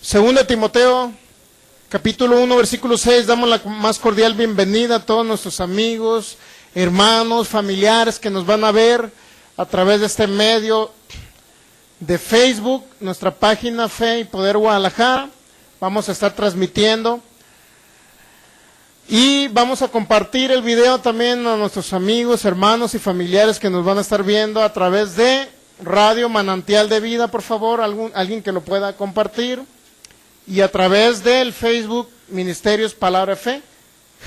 Segunda Timoteo, capítulo 1, versículo 6, damos la más cordial bienvenida a todos nuestros amigos, hermanos, familiares que nos van a ver a través de este medio de Facebook, nuestra página Fe y Poder Guadalajara. Vamos a estar transmitiendo y vamos a compartir el video también a nuestros amigos, hermanos y familiares que nos van a estar viendo a través de Radio Manantial de Vida, por favor, alguien que lo pueda compartir, y a través del Facebook Ministerios Palabra Fe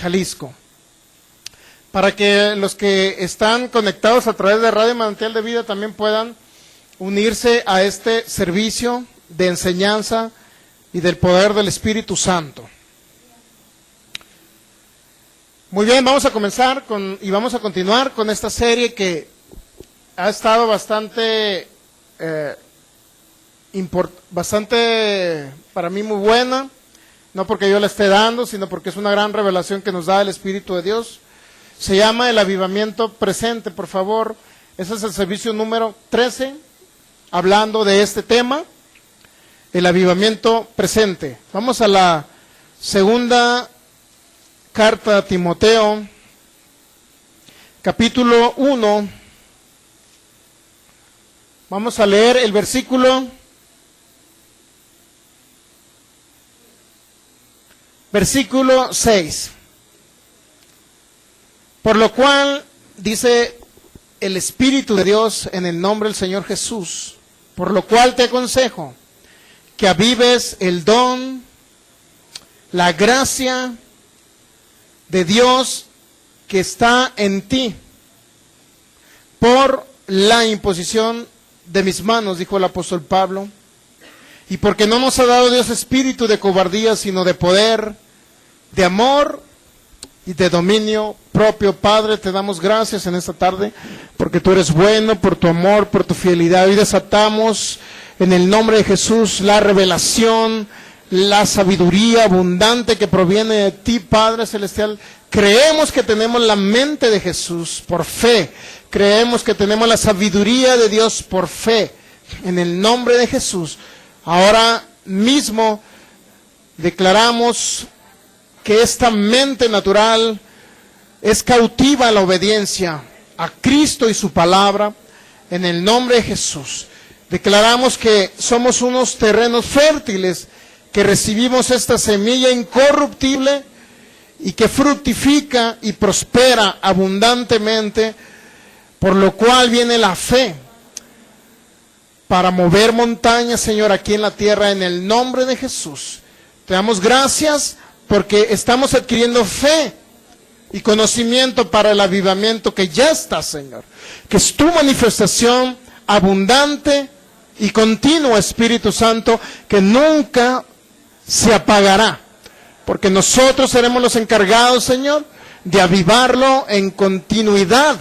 Jalisco, para que los que están conectados a través de Radio Manantial de Vida también puedan unirse a este servicio de enseñanza y del poder del Espíritu Santo. Muy bien, vamos a comenzar y vamos a continuar con esta serie que ha estado bastante para mí muy buena, no porque yo la esté dando, sino porque es una gran revelación que nos da el Espíritu de Dios. Se llama el avivamiento presente, por favor. Ese es el servicio número 13, hablando de este tema, el avivamiento presente. Vamos a la segunda carta a Timoteo, capítulo 1. Vamos a leer el versículo 6. Por lo cual, dice el Espíritu de Dios en el nombre del Señor Jesús, por lo cual te aconsejo que avives el don, la gracia de Dios que está en ti, por la imposición de mis manos, dijo el apóstol Pablo, y porque no nos ha dado Dios espíritu de cobardía, sino de poder, de amor y de dominio propio. Padre, te damos gracias en esta tarde, porque tú eres bueno, por tu amor, por tu fidelidad. Hoy desatamos en el nombre de Jesús la revelación, la sabiduría abundante que proviene de ti, Padre Celestial. Creemos que tenemos la mente de Jesús por fe. Creemos que tenemos la sabiduría de Dios por fe. En el nombre de Jesús. Ahora mismo declaramos que esta mente natural es cautiva a la obediencia a Cristo y su palabra. En el nombre de Jesús. Declaramos que somos unos terrenos fértiles, que recibimos esta semilla incorruptible y que fructifica y prospera abundantemente, por lo cual viene la fe para mover montañas, Señor, aquí en la tierra, en el nombre de Jesús. Te damos gracias porque estamos adquiriendo fe y conocimiento para el avivamiento que ya está, Señor, que es tu manifestación abundante y continua, Espíritu Santo, que nunca se apagará, porque nosotros seremos los encargados, Señor, de avivarlo en continuidad.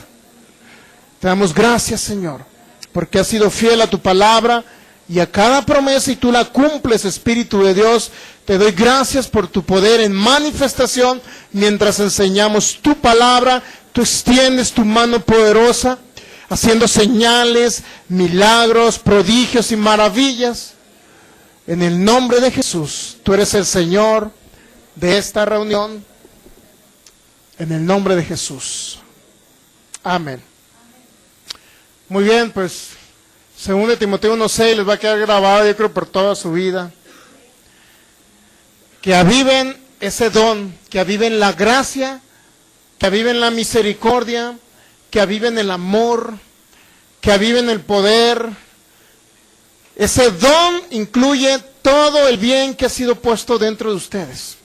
Te damos gracias, Señor, porque has sido fiel a tu palabra y a cada promesa, y tú la cumples, Espíritu de Dios. Te doy gracias por tu poder en manifestación mientras enseñamos tu palabra. Tú extiendes tu mano poderosa, haciendo señales, milagros, prodigios y maravillas. En el nombre de Jesús, tú eres el Señor de esta reunión. En el nombre de Jesús. Amén. Muy bien, pues, según Timoteo 1:6, les va a quedar grabado, yo creo, por toda su vida. Que aviven ese don, que aviven la gracia, que aviven la misericordia, que aviven el amor, que aviven el poder. Ese don incluye todo el bien que ha sido puesto dentro de ustedes.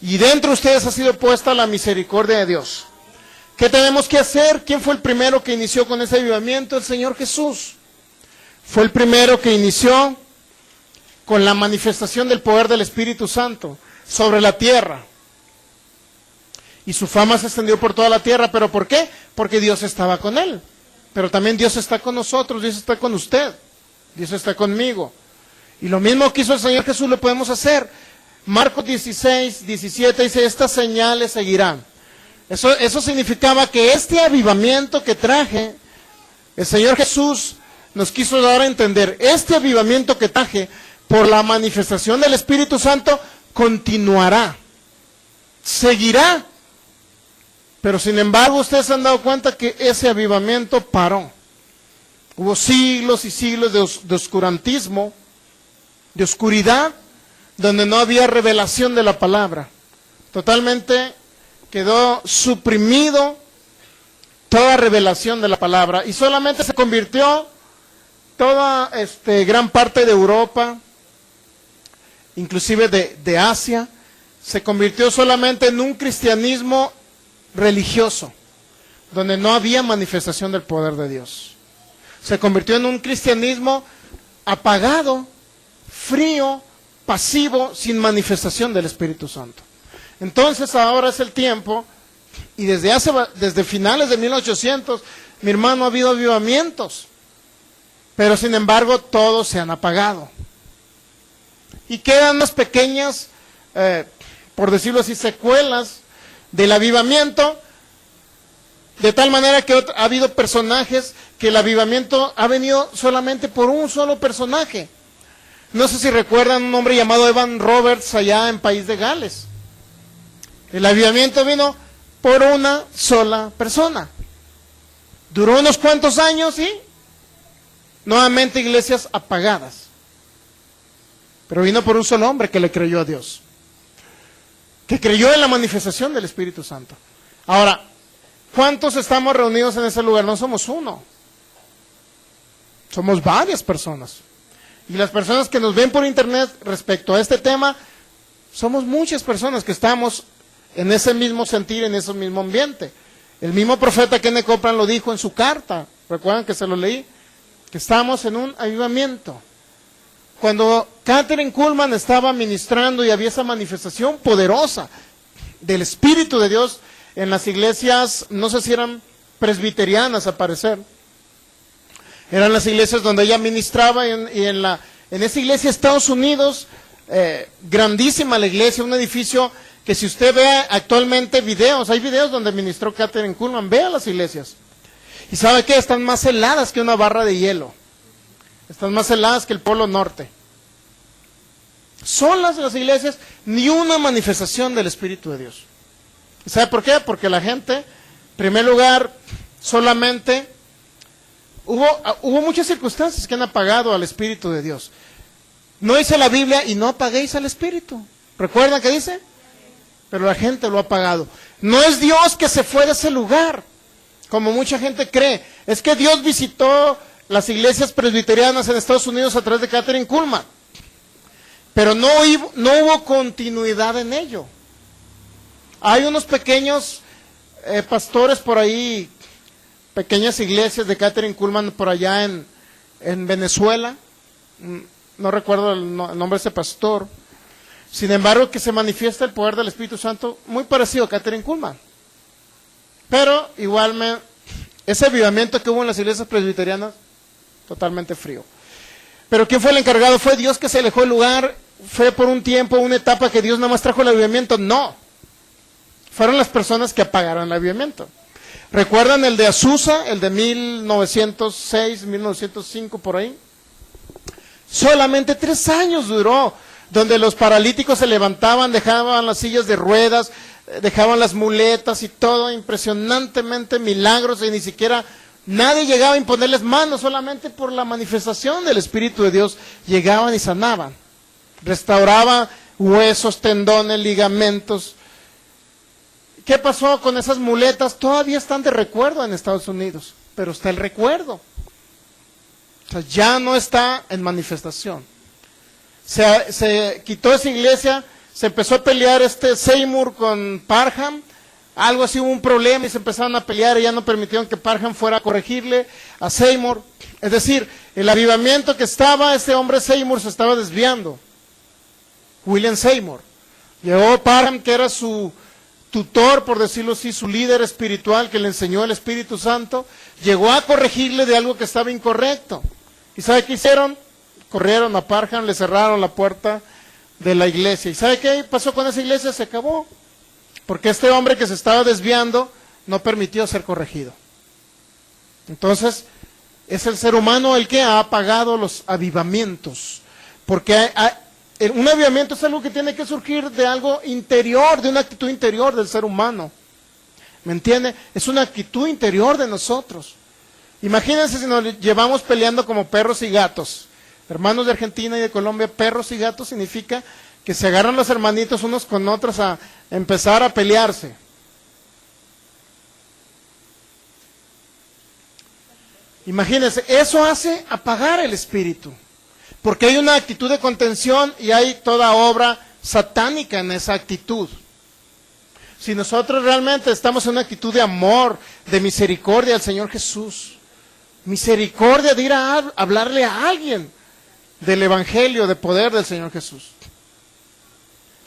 Y dentro de ustedes ha sido puesta la misericordia de Dios. ¿Qué tenemos que hacer? ¿Quién fue el primero que inició con ese avivamiento? El Señor Jesús. Fue el primero que inició con la manifestación del poder del Espíritu Santo sobre la tierra. Y su fama se extendió por toda la tierra. ¿Pero por qué? Porque Dios estaba con él. Pero también Dios está con nosotros, Dios está con usted, Dios está conmigo. Y lo mismo que hizo el Señor Jesús lo podemos hacer. Marcos 16:17 dice, estas señales seguirán. Eso significaba que este avivamiento que traje, el Señor Jesús nos quiso dar a entender, este avivamiento que traje por la manifestación del Espíritu Santo continuará, seguirá. Pero sin embargo, ustedes se han dado cuenta que ese avivamiento paró. Hubo siglos y siglos de oscurantismo, de oscuridad, donde no había revelación de la palabra. Totalmente quedó suprimido toda revelación de la palabra y solamente se convirtió toda gran parte de Europa, inclusive de Asia, se convirtió solamente en un cristianismo religioso, donde no había manifestación del poder de Dios. Se convirtió en un cristianismo apagado, frío, pasivo, sin manifestación del Espíritu Santo. Entonces ahora es el tiempo, y desde finales de 1800, mi hermano, ha habido avivamientos, pero sin embargo todos se han apagado. Y quedan unas pequeñas, por decirlo así, secuelas del avivamiento, de tal manera que ha habido personajes que el avivamiento ha venido solamente por un solo personaje. No sé si recuerdan un hombre llamado Evan Roberts allá en País de Gales. El avivamiento vino por una sola persona. Duró unos cuantos años y nuevamente iglesias apagadas. Pero vino por un solo hombre que le creyó a Dios, que creyó en la manifestación del Espíritu Santo. Ahora, ¿cuántos estamos reunidos en ese lugar? No somos uno, somos varias personas. Y las personas que nos ven por internet respecto a este tema, somos muchas personas que estamos en ese mismo sentir, en ese mismo ambiente. El mismo profeta Kenneth Copeland lo dijo en su carta, recuerdan que se lo leí, que estamos en un avivamiento. Cuando Kathryn Kuhlman estaba ministrando y había esa manifestación poderosa del Espíritu de Dios en las iglesias, no sé si eran presbiterianas a parecer, eran las iglesias donde ella ministraba, y en esa iglesia de Estados Unidos, grandísima la iglesia, un edificio que si usted ve actualmente videos, hay videos donde ministró Kathryn Kuhlman, vea las iglesias, y ¿sabe qué? Están más heladas que una barra de hielo, están más heladas que el Polo Norte. Son las iglesias, ni una manifestación del Espíritu de Dios. ¿Sabe por qué? Porque la gente, en primer lugar, solamente hubo muchas circunstancias que han apagado al Espíritu de Dios. No dice la Biblia, y no apaguéis al Espíritu. ¿Recuerdan qué dice? Pero la gente lo ha apagado. No es Dios que se fue de ese lugar, como mucha gente cree. Es que Dios visitó las iglesias presbiterianas en Estados Unidos a través de Kathryn Kuhlman, pero no hubo continuidad en ello. Hay unos pequeños pastores por ahí, pequeñas iglesias de Kathryn Kuhlman por allá en Venezuela, no recuerdo el nombre de ese pastor. Sin embargo, que se manifiesta el poder del Espíritu Santo muy parecido a Kathryn Kuhlman. Pero igualmente, ese avivamiento que hubo en las iglesias presbiterianas, totalmente frío. Pero ¿quién fue el encargado? ¿Fue Dios que se alejó del lugar? ¿Fue por un tiempo, una etapa que Dios nada más trajo el avivamiento? No. Fueron las personas que apagaron el avivamiento. ¿Recuerdan el de Azusa, el de 1906, 1905, por ahí? Solamente 3 años duró, donde los paralíticos se levantaban, dejaban las sillas de ruedas, dejaban las muletas y todo, impresionantemente milagros, y ni siquiera nadie llegaba a imponerles manos, solamente por la manifestación del Espíritu de Dios llegaban y sanaban. Restauraba huesos, tendones, ligamentos. ¿Qué pasó con esas muletas? Todavía están de recuerdo en Estados Unidos, pero está el recuerdo. O sea, ya no está en manifestación. Se quitó esa iglesia, se empezó a pelear Seymour con Parham, algo así, hubo un problema y se empezaron a pelear y ya no permitieron que Parham fuera a corregirle a Seymour. Es decir, el avivamiento que estaba, este hombre Seymour se estaba desviando. William Seymour. Llegó Parham, que era su tutor, por decirlo así, su líder espiritual, que le enseñó el Espíritu Santo, llegó a corregirle de algo que estaba incorrecto. ¿Y sabe qué hicieron? Corrieron a Parham, le cerraron la puerta de la iglesia. ¿Y sabe qué pasó con esa iglesia? Se acabó. Porque este hombre que se estaba desviando no permitió ser corregido. Entonces, Es el ser humano el que ha apagado los avivamientos. Porque un avivamiento es algo que tiene que surgir de algo interior, de una actitud interior del ser humano. ¿Me entiende? Es una actitud interior de nosotros. Imagínense si nos llevamos peleando como perros y gatos. Hermanos de Argentina y de Colombia, perros y gatos significa que se agarran los hermanitos unos con otros a empezar a pelearse. Imagínense, eso hace apagar el espíritu. Porque hay una actitud de contención y hay toda obra satánica en esa actitud. Si nosotros realmente estamos en una actitud de amor, de misericordia al Señor Jesús, misericordia de ir a hablarle a alguien del Evangelio, de poder del Señor Jesús.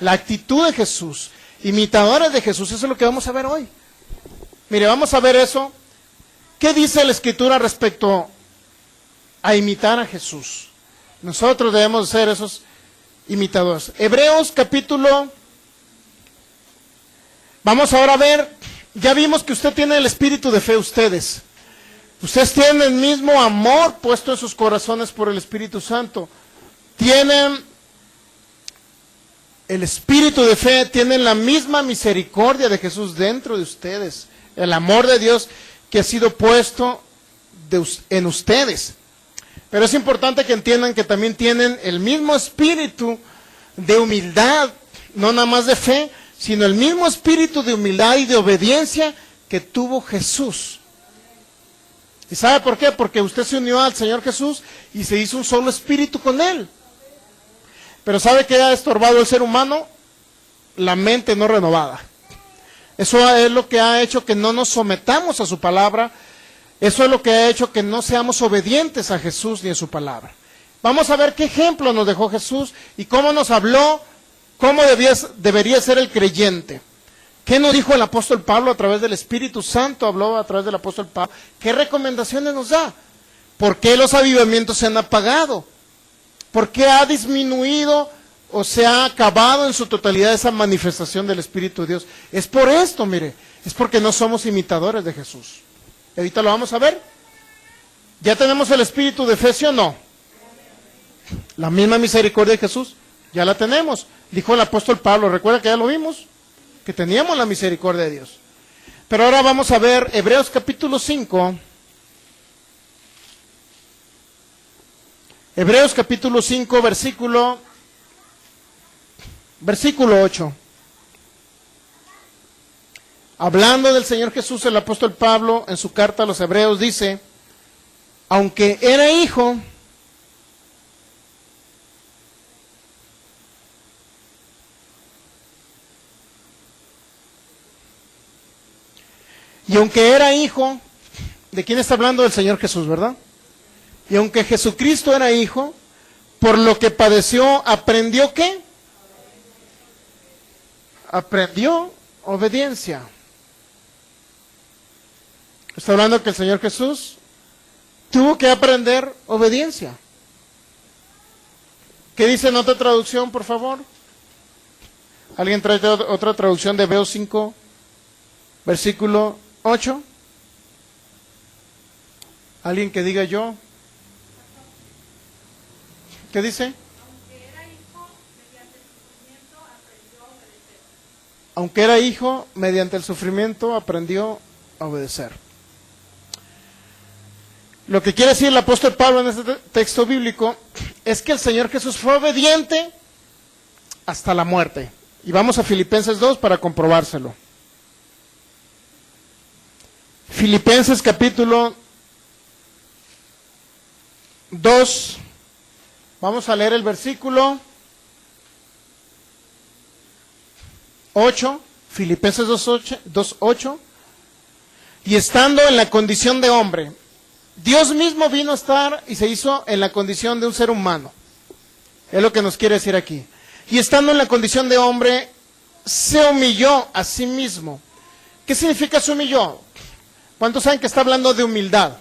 La actitud de Jesús, imitadores de Jesús, eso es lo que vamos a ver hoy. Mire, vamos a ver eso. ¿Qué dice la Escritura respecto a imitar a Jesús? Nosotros debemos ser esos imitadores. Hebreos capítulo... Vamos ahora a ver, ya vimos que usted tiene el espíritu de fe, ustedes. Ustedes tienen el mismo amor puesto en sus corazones por el Espíritu Santo. Tienen el espíritu de fe, tienen la misma misericordia de Jesús dentro de ustedes. El amor de Dios que ha sido puesto en ustedes. Pero es importante que entiendan que también tienen el mismo espíritu de humildad, no nada más de fe, sino el mismo espíritu de humildad y de obediencia que tuvo Jesús. ¿Y sabe por qué? Porque usted se unió al Señor Jesús y se hizo un solo espíritu con Él. Pero ¿sabe qué ha estorbado el ser humano? La mente no renovada. Eso es lo que ha hecho que no nos sometamos a su palabra. Eso es lo que ha hecho que no seamos obedientes a Jesús ni a su palabra. Vamos a ver qué ejemplo nos dejó Jesús y cómo nos habló, cómo debería ser el creyente. ¿Qué nos dijo el apóstol Pablo a través del Espíritu Santo? Habló a través del apóstol Pablo. ¿Qué recomendaciones nos da? ¿Por qué los avivamientos se han apagado? ¿Por qué ha disminuido o se ha acabado en su totalidad esa manifestación del Espíritu de Dios? Es por esto, mire, es porque no somos imitadores de Jesús. Ahorita lo vamos a ver. ¿Ya tenemos el Espíritu de fe, sí o no? La misma misericordia de Jesús, ya la tenemos. Dijo el apóstol Pablo, recuerda que ya lo vimos, que teníamos la misericordia de Dios. Pero ahora vamos a ver Hebreos capítulo 5. Hebreos capítulo 5, versículo 8. Hablando del Señor Jesús, el apóstol Pablo en su carta a los Hebreos dice, aunque era hijo, y aunque era hijo, ¿de quién está hablando? Del Señor Jesús, ¿verdad? Y aunque Jesucristo era hijo, por lo que padeció, ¿aprendió qué? Aprendió obediencia. Está hablando que el Señor Jesús tuvo que aprender obediencia. ¿Qué dice en otra traducción, por favor? ¿Alguien trae otra traducción de Hebreos 5, versículo 8? ¿Alguien que diga yo? ¿Qué dice? Aunque era hijo, mediante el sufrimiento aprendió a obedecer. Lo que quiere decir el apóstol Pablo en este texto bíblico es que el Señor Jesús fue obediente hasta la muerte. Y vamos a Filipenses 2 para comprobárselo. Filipenses capítulo 2. Vamos a leer el versículo 8, Filipenses 2:8. Y estando en la condición de hombre, Dios mismo vino a estar y se hizo en la condición de un ser humano. Es lo que nos quiere decir aquí. Y estando en la condición de hombre, se humilló a sí mismo. ¿Qué significa se humilló? ¿Cuántos saben que está hablando de humildad?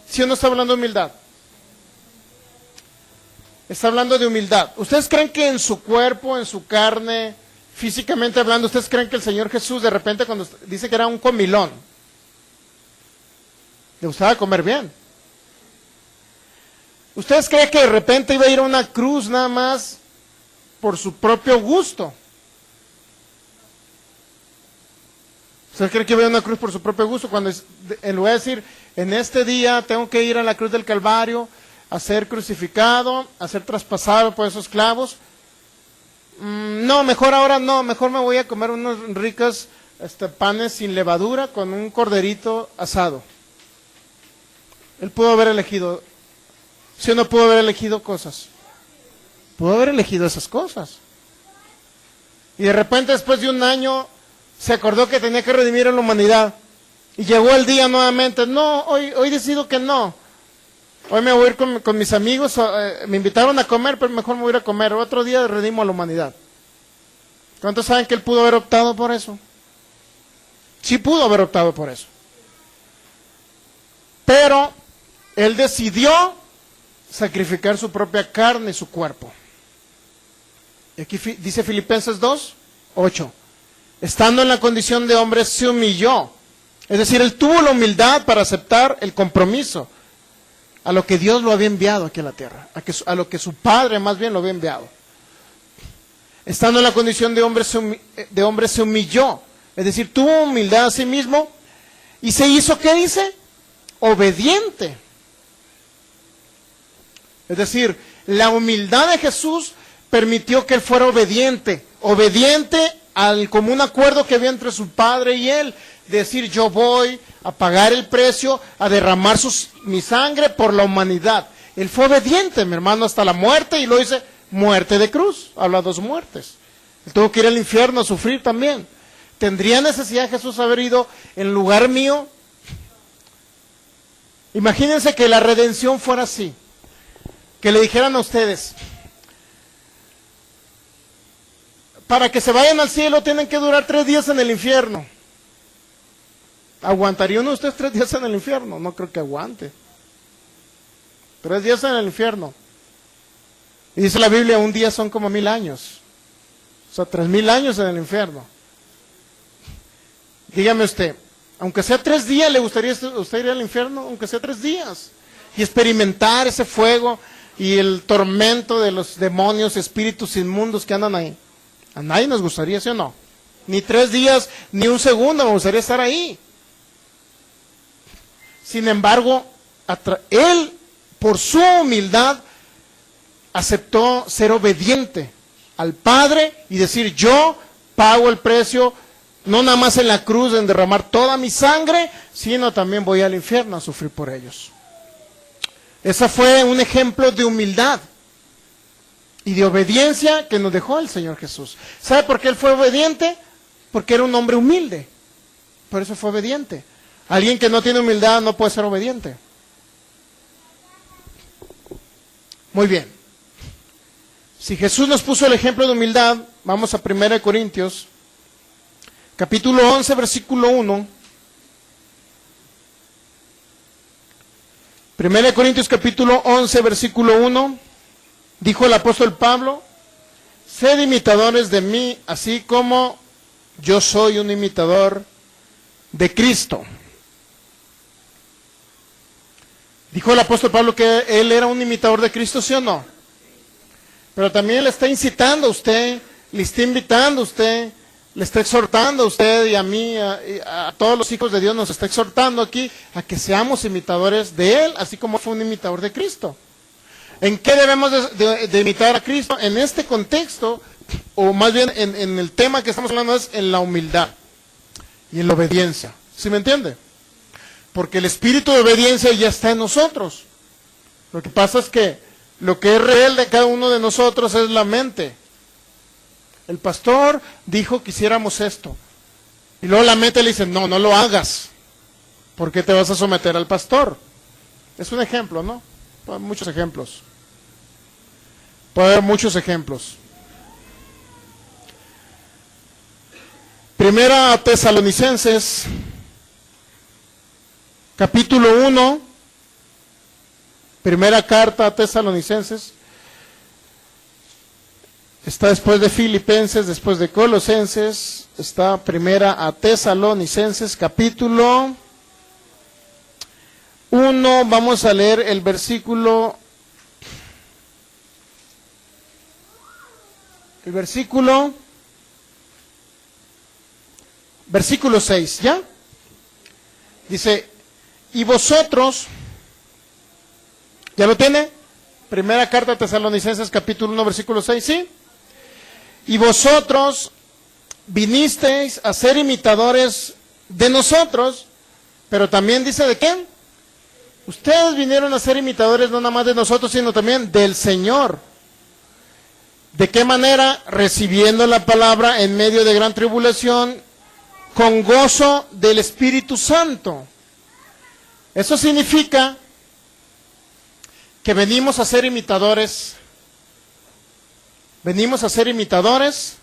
¿Sí o no está hablando de humildad? Está hablando de humildad. ¿Ustedes creen que en su cuerpo, en su carne, físicamente hablando, ustedes creen que el Señor Jesús de repente cuando dice que era un comilón, le gustaba comer bien? ¿Ustedes creen que de repente iba a ir a una cruz nada más por su propio gusto? ¿Ustedes creen que iba a ir a una cruz por su propio gusto? Cuando en lugar de decir, en este día tengo que ir a la cruz del Calvario, a ser crucificado, a ser traspasado por esos clavos. No, mejor ahora no, mejor me voy a comer unos ricos panes sin levadura con un corderito asado. Él pudo haber elegido, ¿sí o no pudo haber elegido cosas? Pudo haber elegido esas cosas. Y de repente después de un año se acordó que tenía que redimir a la humanidad. Y llegó el día nuevamente, no, hoy decido que no. Hoy me voy a ir con mis amigos, me invitaron a comer, pero mejor me voy a ir a comer. Otro día redimo a la humanidad. ¿Cuántos saben que él pudo haber optado por eso? Sí pudo haber optado por eso. Pero él decidió sacrificar su propia carne y su cuerpo. Y aquí dice Filipenses 2:8. Estando en la condición de hombre, se humilló. Es decir, él tuvo la humildad para aceptar el compromiso a lo que Dios lo había enviado aquí a la tierra, a lo que su Padre más bien lo había enviado. Estando en la condición de hombre, se humilló. Es decir, tuvo humildad a sí mismo y se hizo, ¿qué dice? Obediente. Es decir, la humildad de Jesús permitió que él fuera obediente al común acuerdo que había entre su Padre y él, de decir, yo voy a pagar el precio, a derramar mi sangre por la humanidad. Él fue obediente, mi hermano, hasta la muerte, y lo dice, muerte de cruz, habla de 2 muertes. Él tuvo que ir al infierno a sufrir también. ¿Tendría necesidad Jesús haber ido en lugar mío? Imagínense que la redención fuera así, que le dijeran a ustedes, para que se vayan al cielo tienen que durar 3 días en el infierno. ¿Aguantaría uno de ustedes 3 días en el infierno? No creo que aguante. 3 días en el infierno. Y dice la Biblia, un día son como 1000 años. O sea, 3000 años en el infierno. Dígame usted, aunque sea 3 días, ¿le gustaría usted ir al infierno? Aunque sea 3 días. Y experimentar ese fuego y el tormento de los demonios, espíritus inmundos que andan ahí. A nadie nos gustaría, ¿sí o no? Ni 3 días, ni un segundo me gustaría estar ahí. Sin embargo, él, por su humildad, aceptó ser obediente al Padre y decir, yo pago el precio, no nada más en la cruz, en derramar toda mi sangre, sino también voy al infierno a sufrir por ellos. Ese fue un ejemplo de humildad y de obediencia que nos dejó el Señor Jesús. ¿Sabe por qué él fue obediente? Porque era un hombre humilde. Por eso fue obediente. Alguien que no tiene humildad no puede ser obediente. Muy bien. Si Jesús nos puso el ejemplo de humildad, vamos a 1 Corintios, capítulo 11, versículo 1. 1 Corintios capítulo 11, versículo 1. Dijo el apóstol Pablo, sed imitadores de mí, así como yo soy un imitador de Cristo. Dijo el apóstol Pablo que él era un imitador de Cristo, ¿sí o no? Pero también le está incitando a usted, le está invitando a usted, le está exhortando a usted y a mí, a todos los hijos de Dios, nos está exhortando aquí a que seamos imitadores de Él, así como fue un imitador de Cristo. ¿En qué debemos de imitar a Cristo? En este contexto, o más bien en el tema que estamos hablando, es en la humildad y en la obediencia. ¿Sí me entiende? Porque el espíritu de obediencia ya está en nosotros. Lo que pasa es que lo que es real de cada uno de nosotros es la mente. El pastor dijo que hiciéramos esto. Y luego la mente le dice, no, no lo hagas. ¿Por qué te vas a someter al pastor? Es un ejemplo, ¿no? Puede haber muchos ejemplos. Puede haber muchos ejemplos. Primera a Tesalonicenses, capítulo 1. Primera carta a Tesalonicenses. Está después de Filipenses, después de Colosenses. Está primera a Tesalonicenses, capítulo 1. Vamos a leer el versículo el versículo 6, ¿ya? Dice, y vosotros, ¿ya lo tiene? Primera carta a Tesalonicenses, capítulo 1, versículo 6, ¿sí? Y vosotros vinisteis a ser imitadores de nosotros, pero también dice, ¿de quién? Ustedes vinieron a ser imitadores no nada más de nosotros, sino también del Señor. ¿De qué manera? Recibiendo la palabra en medio de gran tribulación, con gozo del Espíritu Santo. Eso significa que venimos a ser imitadores. Venimos a ser imitadores,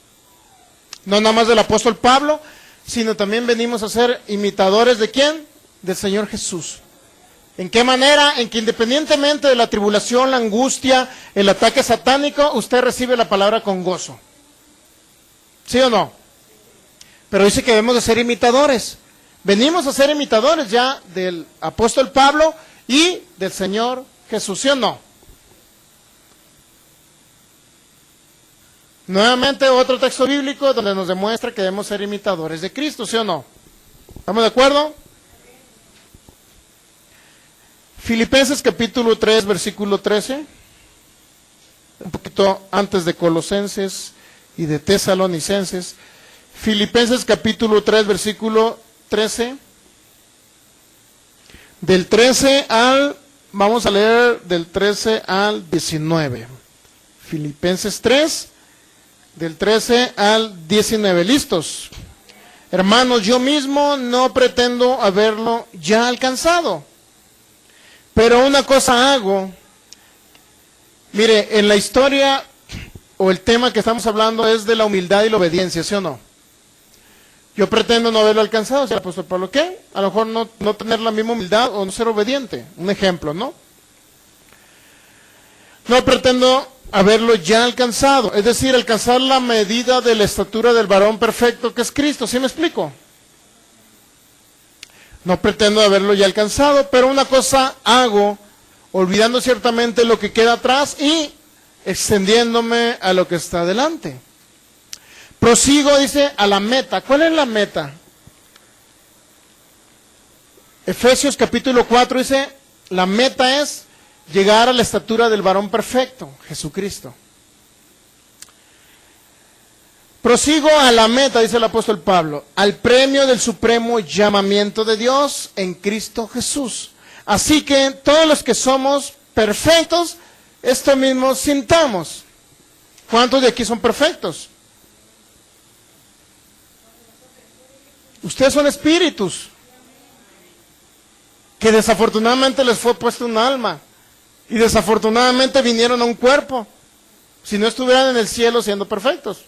no nada más del apóstol Pablo, sino también venimos a ser imitadores ¿de quién? Del Señor Jesús. ¿En qué manera? En que independientemente de la tribulación, la angustia, el ataque satánico, usted recibe la palabra con gozo. ¿Sí o no? Pero dice que debemos de ser imitadores. Venimos a ser imitadores ya del apóstol Pablo y del Señor Jesús, ¿sí o no? Nuevamente otro texto bíblico donde nos demuestra que debemos ser imitadores de Cristo, ¿sí o no? ¿Estamos de acuerdo? Filipenses capítulo 3, versículo 13, un poquito antes de Colosenses y de Tesalonicenses. Filipenses capítulo 3, versículo 13, del 13 al, vamos a leer del 13 al 19. Filipenses 3, del 13 al 19, ¿listos? Hermanos, yo mismo no pretendo haberlo ya alcanzado, pero una cosa hago. Mire, en la historia o el tema que estamos hablando es de la humildad y la obediencia, ¿sí o no? Yo pretendo no haberlo alcanzado, ¿sí? El apóstol Pablo, ¿qué? A lo mejor no tener la misma humildad o no ser obediente. Un ejemplo, ¿no? No pretendo haberlo ya alcanzado, es decir, alcanzar la medida de la estatura del varón perfecto que es Cristo, ¿sí me explico? No pretendo haberlo ya alcanzado, pero una cosa hago, olvidando ciertamente lo que queda atrás y extendiéndome a lo que está adelante. Prosigo, dice, a la meta. ¿Cuál es la meta? Efesios capítulo 4 dice, la meta es llegar a la estatura del varón perfecto, Jesucristo. Prosigo a la meta, dice el apóstol Pablo, al premio del supremo llamamiento de Dios en Cristo Jesús. Así que todos los que somos perfectos, esto mismo sintamos. ¿Cuántos de aquí son perfectos? Ustedes son espíritus, que desafortunadamente les fue puesto un alma, y desafortunadamente vinieron a un cuerpo, si no estuvieran en el cielo siendo perfectos.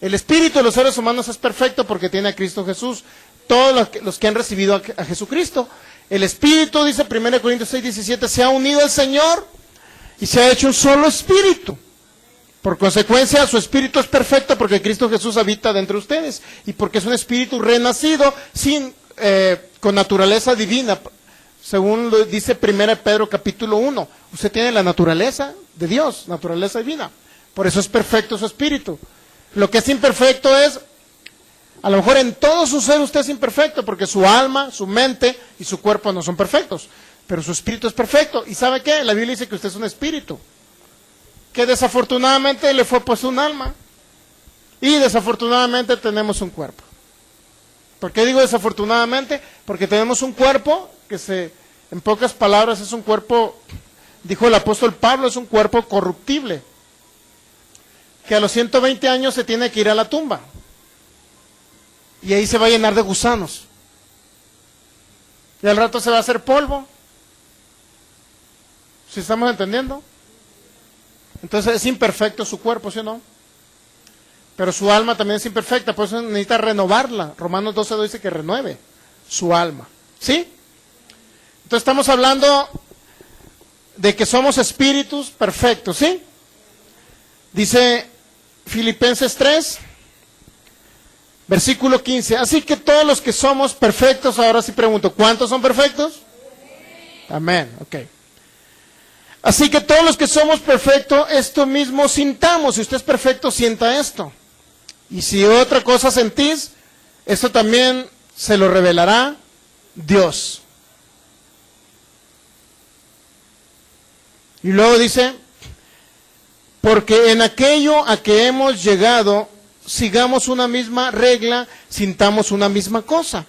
El espíritu de los seres humanos es perfecto porque tiene a Cristo Jesús. Todos los que han recibido a Jesucristo. El espíritu, dice 1 Corintios 6, 17, se ha unido al Señor y se ha hecho un solo espíritu. Por consecuencia, su espíritu es perfecto porque Cristo Jesús habita dentro de ustedes. Y porque es un espíritu renacido con naturaleza divina. Según lo dice 1 Pedro capítulo 1. Usted tiene la naturaleza de Dios, naturaleza divina. Por eso es perfecto su espíritu. Lo que es imperfecto es, a lo mejor en todo su ser usted es imperfecto, porque su alma, su mente y su cuerpo no son perfectos, pero su espíritu es perfecto. ¿Y sabe qué? La Biblia dice que usted es un espíritu, que desafortunadamente le fue puesto un alma, y desafortunadamente tenemos un cuerpo. ¿Por qué digo desafortunadamente? Porque tenemos un cuerpo que en pocas palabras es un cuerpo, dijo el apóstol Pablo, es un cuerpo corruptible, que a los 120 años se tiene que ir a la tumba. Y ahí se va a llenar de gusanos. Y al rato se va a hacer polvo. ¿Sí estamos entendiendo? Entonces es imperfecto su cuerpo, ¿sí o no? Pero su alma también es imperfecta, por eso necesita renovarla. Romanos 12 dice que renueve su alma. ¿Sí? Entonces estamos hablando de que somos espíritus perfectos, ¿sí? Dice Filipenses 3, versículo 15. Así que todos los que somos perfectos, ahora sí pregunto, ¿cuántos son perfectos? Amén, ok. Así que todos los que somos perfectos, esto mismo sintamos. Si usted es perfecto, sienta esto. Y si otra cosa sentís, esto también se lo revelará Dios. Y luego dice, porque en aquello a que hemos llegado, sigamos una misma regla, sintamos una misma cosa.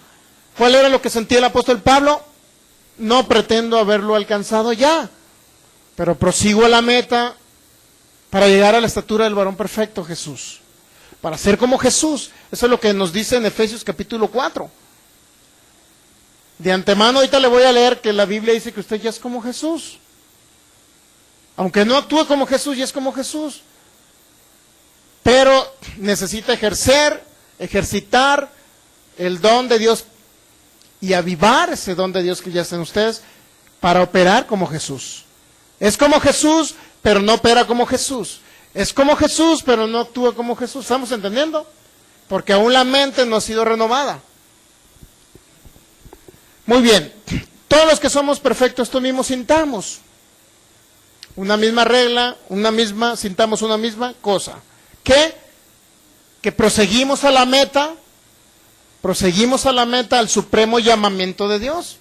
¿Cuál era lo que sentía el apóstol Pablo? No pretendo haberlo alcanzado ya, pero prosigo a la meta para llegar a la estatura del varón perfecto, Jesús. Para ser como Jesús. Eso es lo que nos dice en Efesios capítulo 4. De antemano, ahorita le voy a leer que la Biblia dice que usted ya es como Jesús. Aunque no actúe como Jesús, ya es como Jesús. Pero necesita ejercitar el don de Dios y avivar ese don de Dios que ya está en ustedes para operar como Jesús. Es como Jesús, pero no opera como Jesús. Es como Jesús, pero no actúa como Jesús. ¿Estamos entendiendo? Porque aún la mente no ha sido renovada. Muy bien. Todos los que somos perfectos, esto mismo sintamos. Una misma regla, sintamos una misma cosa. ¿Qué? Que proseguimos a la meta, al supremo llamamiento de Dios.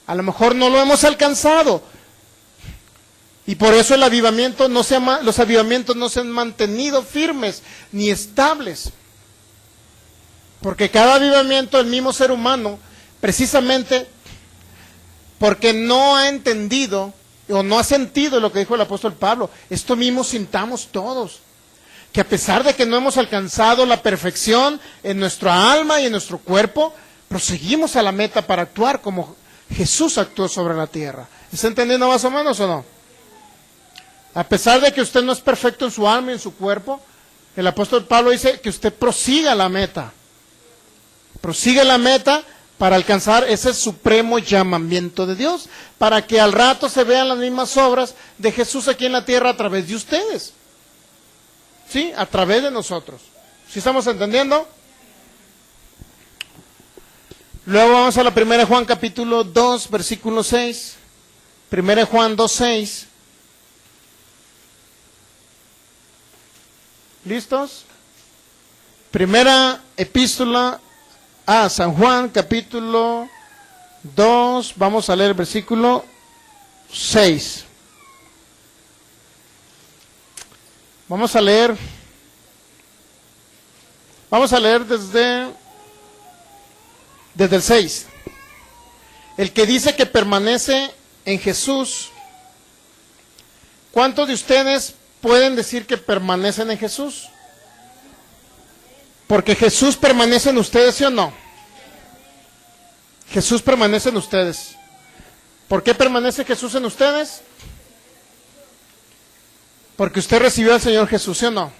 A lo mejor no lo hemos alcanzado. Y por eso los avivamientos no se han mantenido firmes ni estables. Porque cada avivamiento, el mismo ser humano, precisamente porque no ha entendido o no ha sentido lo que dijo el apóstol Pablo, esto mismo sintamos todos. Que a pesar de que no hemos alcanzado la perfección en nuestra alma y en nuestro cuerpo, proseguimos a la meta para actuar como Jesús actuó sobre la tierra. ¿Está entendiendo más o menos o no? A pesar de que usted no es perfecto en su alma y en su cuerpo, el apóstol Pablo dice que usted prosiga la meta. Prosigue la meta para alcanzar ese supremo llamamiento de Dios, para que al rato se vean las mismas obras de Jesús aquí en la tierra a través de ustedes. ¿Sí? A través de nosotros. ¿Sí estamos entendiendo? Luego vamos a la 1 Juan capítulo 2, versículo 6. 1 Juan 2, 6. ¿Listos? Primera epístola a San Juan, capítulo 2, vamos a leer el versículo 6. Vamos a leer desde el 6. El que dice que permanece en Jesús, ¿cuántos de ustedes pueden decir que permanecen en Jesús? Porque Jesús permanece en ustedes, ¿sí o no? Jesús permanece en ustedes. ¿Por qué permanece Jesús en ustedes? Porque usted recibió al Señor Jesús, ¿sí o no?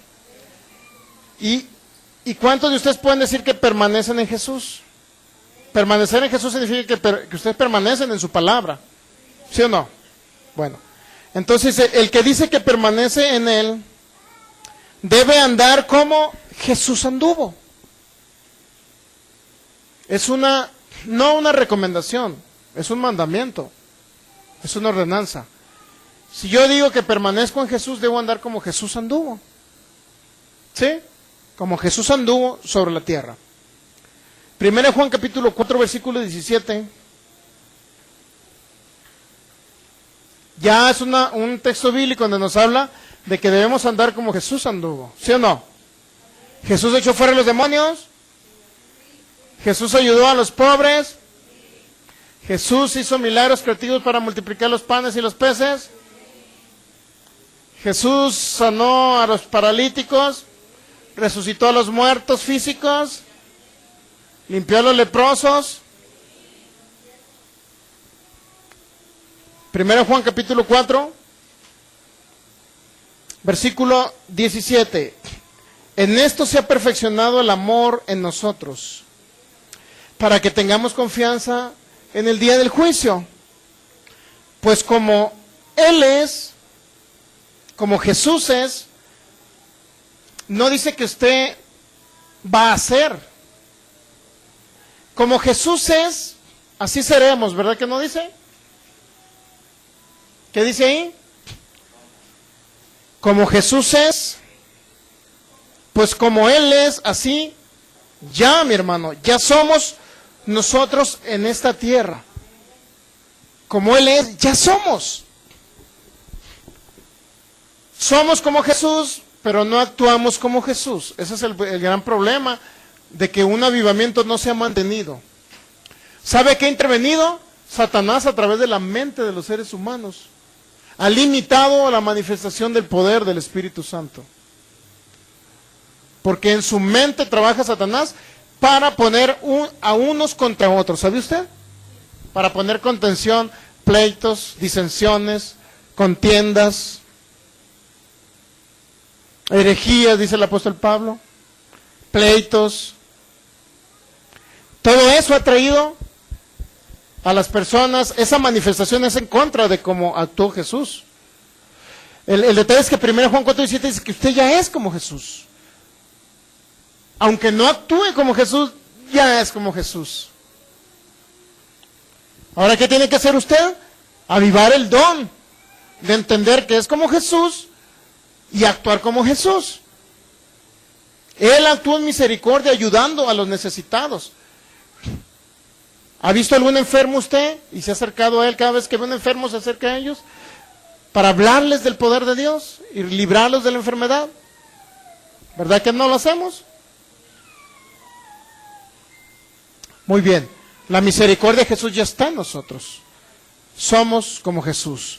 ¿Y cuántos de ustedes pueden decir que permanecen en Jesús? Permanecer en Jesús significa que ustedes permanecen en su palabra, ¿sí o no? Bueno, entonces el que dice que permanece en Él debe andar como Jesús anduvo. Es no una recomendación, es un mandamiento, es una ordenanza. Si yo digo que permanezco en Jesús, debo andar como Jesús anduvo. ¿Sí? Como Jesús anduvo sobre la tierra. 1 Juan capítulo 4, versículo 17. Ya es un texto bíblico donde nos habla de que debemos andar como Jesús anduvo. ¿Sí o no? Jesús echó fuera a los demonios. Jesús ayudó a los pobres. Jesús hizo milagros creativos para multiplicar los panes y los peces. Jesús sanó a los paralíticos. Resucitó a los muertos físicos. Limpió a los leprosos. 1 Juan capítulo 4, versículo 17. En esto se ha perfeccionado el amor en nosotros, para que tengamos confianza en el día del juicio. Pues como Él es, como Jesús es, no dice que usted va a ser. Como Jesús es, así seremos, ¿verdad que no dice? ¿Qué dice ahí? como Jesús es, pues como Él es, así, ya mi hermano, ya somos nosotros en esta tierra. Como Él es, ya somos. Somos como Jesús, pero no actuamos como Jesús. Ese es el gran problema de que un avivamiento no se ha mantenido. ¿Sabe qué ha intervenido? Satanás a través de la mente de los seres humanos. Ha limitado la manifestación del poder del Espíritu Santo. Porque en su mente trabaja Satanás para poner a unos contra otros. ¿Sabe usted? Para poner contención, pleitos, disensiones, contiendas, herejías, dice el apóstol Pablo, pleitos. Todo eso ha traído a las personas, esa manifestación es en contra de cómo actuó Jesús. El detalle es que 1 Juan 4:17 dice que usted ya es como Jesús. Aunque no actúe como Jesús, ya es como Jesús. Ahora, ¿qué tiene que hacer usted? Avivar el don de entender que es como Jesús y actuar como Jesús. Él actúa en misericordia ayudando a los necesitados. ¿Ha visto algún enfermo usted y se ha acercado a él? Cada vez que ve un enfermo se acerca a ellos para hablarles del poder de Dios y librarlos de la enfermedad. ¿Verdad que no lo hacemos? Muy bien, la misericordia de Jesús ya está en nosotros. Somos como Jesús.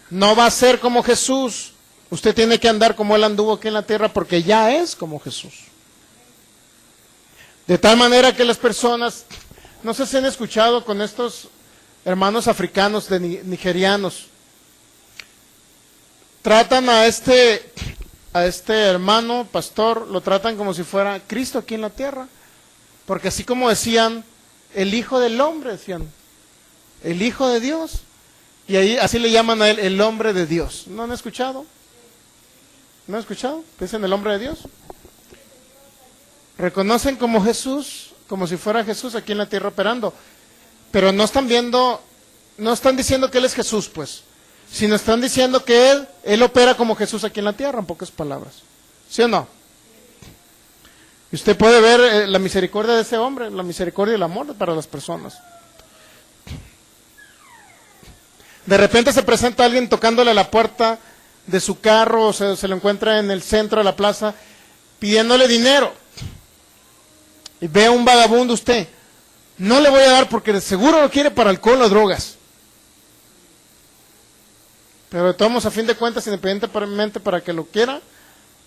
No va a ser como Jesús. Usted tiene que andar como Él anduvo aquí en la tierra porque ya es como Jesús. De tal manera que las personas, no sé si han escuchado con estos hermanos africanos, nigerianos, tratan a este hermano pastor, lo tratan como si fuera Cristo aquí en la tierra. Porque así como decían, el Hijo del Hombre, decían, el Hijo de Dios. Y ahí así le llaman a él el hombre de Dios. ¿No han escuchado? ¿No han escuchado? ¿Dicen el hombre de Dios? Reconocen como Jesús, como si fuera Jesús aquí en la tierra operando. Pero no están viendo, no están diciendo que Él es Jesús, pues. Sino están diciendo que Él opera como Jesús aquí en la tierra, en pocas palabras. ¿Sí o no? Y usted puede ver la misericordia de ese hombre, la misericordia y el amor para las personas. De repente se presenta alguien tocándole la puerta de su carro, o se lo encuentra en el centro de la plaza, pidiéndole dinero. Y ve a un vagabundo usted. No le voy a dar porque de seguro lo quiere para alcohol o drogas. Pero de todos modos, a fin de cuentas, independientemente para que lo quiera,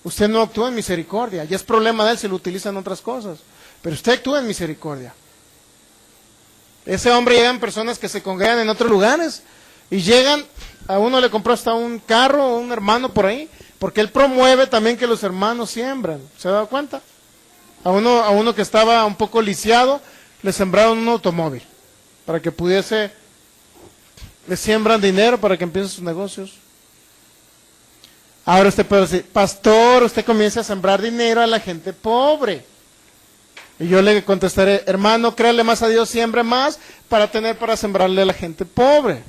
usted no actúa en misericordia. Ya es problema de él si lo utiliza en otras cosas. Pero usted actúa en misericordia. Ese hombre llegan personas que se congregan en otros lugares y llegan, a uno le compró hasta un carro o un hermano por ahí, porque él promueve también que los hermanos siembran. ¿Se ha dado cuenta? A uno que estaba un poco lisiado, le sembraron un automóvil para que pudiese, le siembran dinero para que empiece sus negocios. Ahora usted puede decir, pastor, usted comienza a sembrar dinero a la gente pobre. Y yo le contestaré, hermano, créale más a Dios, siembre más para tener para sembrarle a la gente pobre.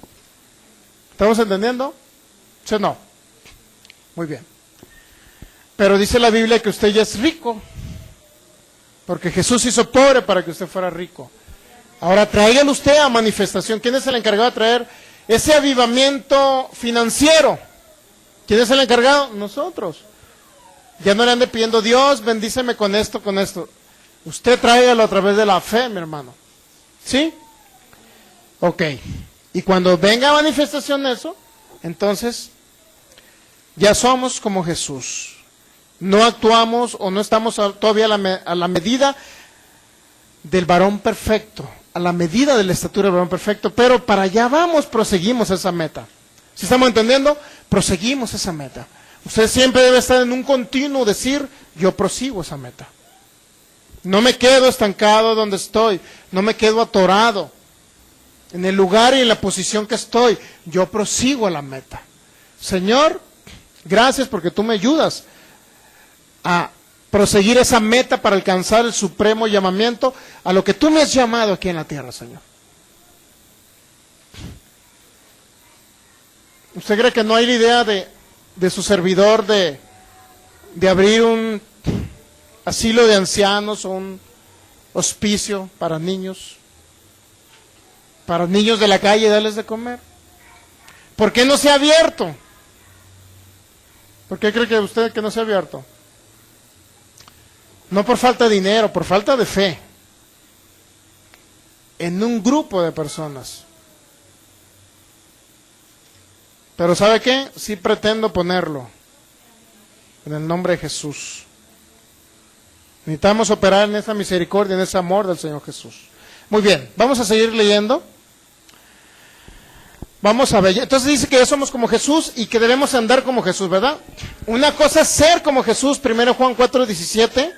¿Estamos entendiendo? ¿Sí o no? Muy bien. Pero dice la Biblia que usted ya es rico, porque Jesús hizo pobre para que usted fuera rico. Ahora tráigalo usted a manifestación. ¿Quién es el encargado de traer ese avivamiento financiero? ¿Quién es el encargado? Nosotros. Ya no le ande pidiendo, Dios, bendíceme con esto, con esto. Usted tráigalo a través de la fe, mi hermano. ¿Sí? Ok. Y cuando venga a manifestación eso, entonces ya somos como Jesús. No actuamos o no estamos todavía a la medida del varón perfecto, a la medida de la estatura del varón perfecto, pero para allá vamos, proseguimos esa meta. ¿Sí estamos entendiendo? Proseguimos esa meta. Usted siempre debe estar en un continuo decir, yo prosigo esa meta. No me quedo estancado donde estoy, no me quedo atorado en el lugar y en la posición que estoy. Yo prosigo a la meta. Señor, gracias porque tú me ayudas a proseguir esa meta para alcanzar el supremo llamamiento a lo que tú me has llamado aquí en la tierra, Señor. ¿Usted cree que no hay la idea de de su servidor de abrir un asilo de ancianos o un hospicio para niños de la calle, darles de comer. ¿Por qué no se ha abierto? ¿Por qué cree que usted que no se ha abierto? No por falta de dinero, por falta de fe en un grupo de personas. Pero ¿sabe qué? Sí pretendo ponerlo en el nombre de Jesús. Necesitamos operar en esa misericordia, en ese amor del Señor Jesús. Muy bien, vamos a seguir leyendo. Vamos a ver, entonces dice que ya somos como Jesús y que debemos andar como Jesús, ¿verdad? Una cosa es ser como Jesús, 1 Juan 4:17,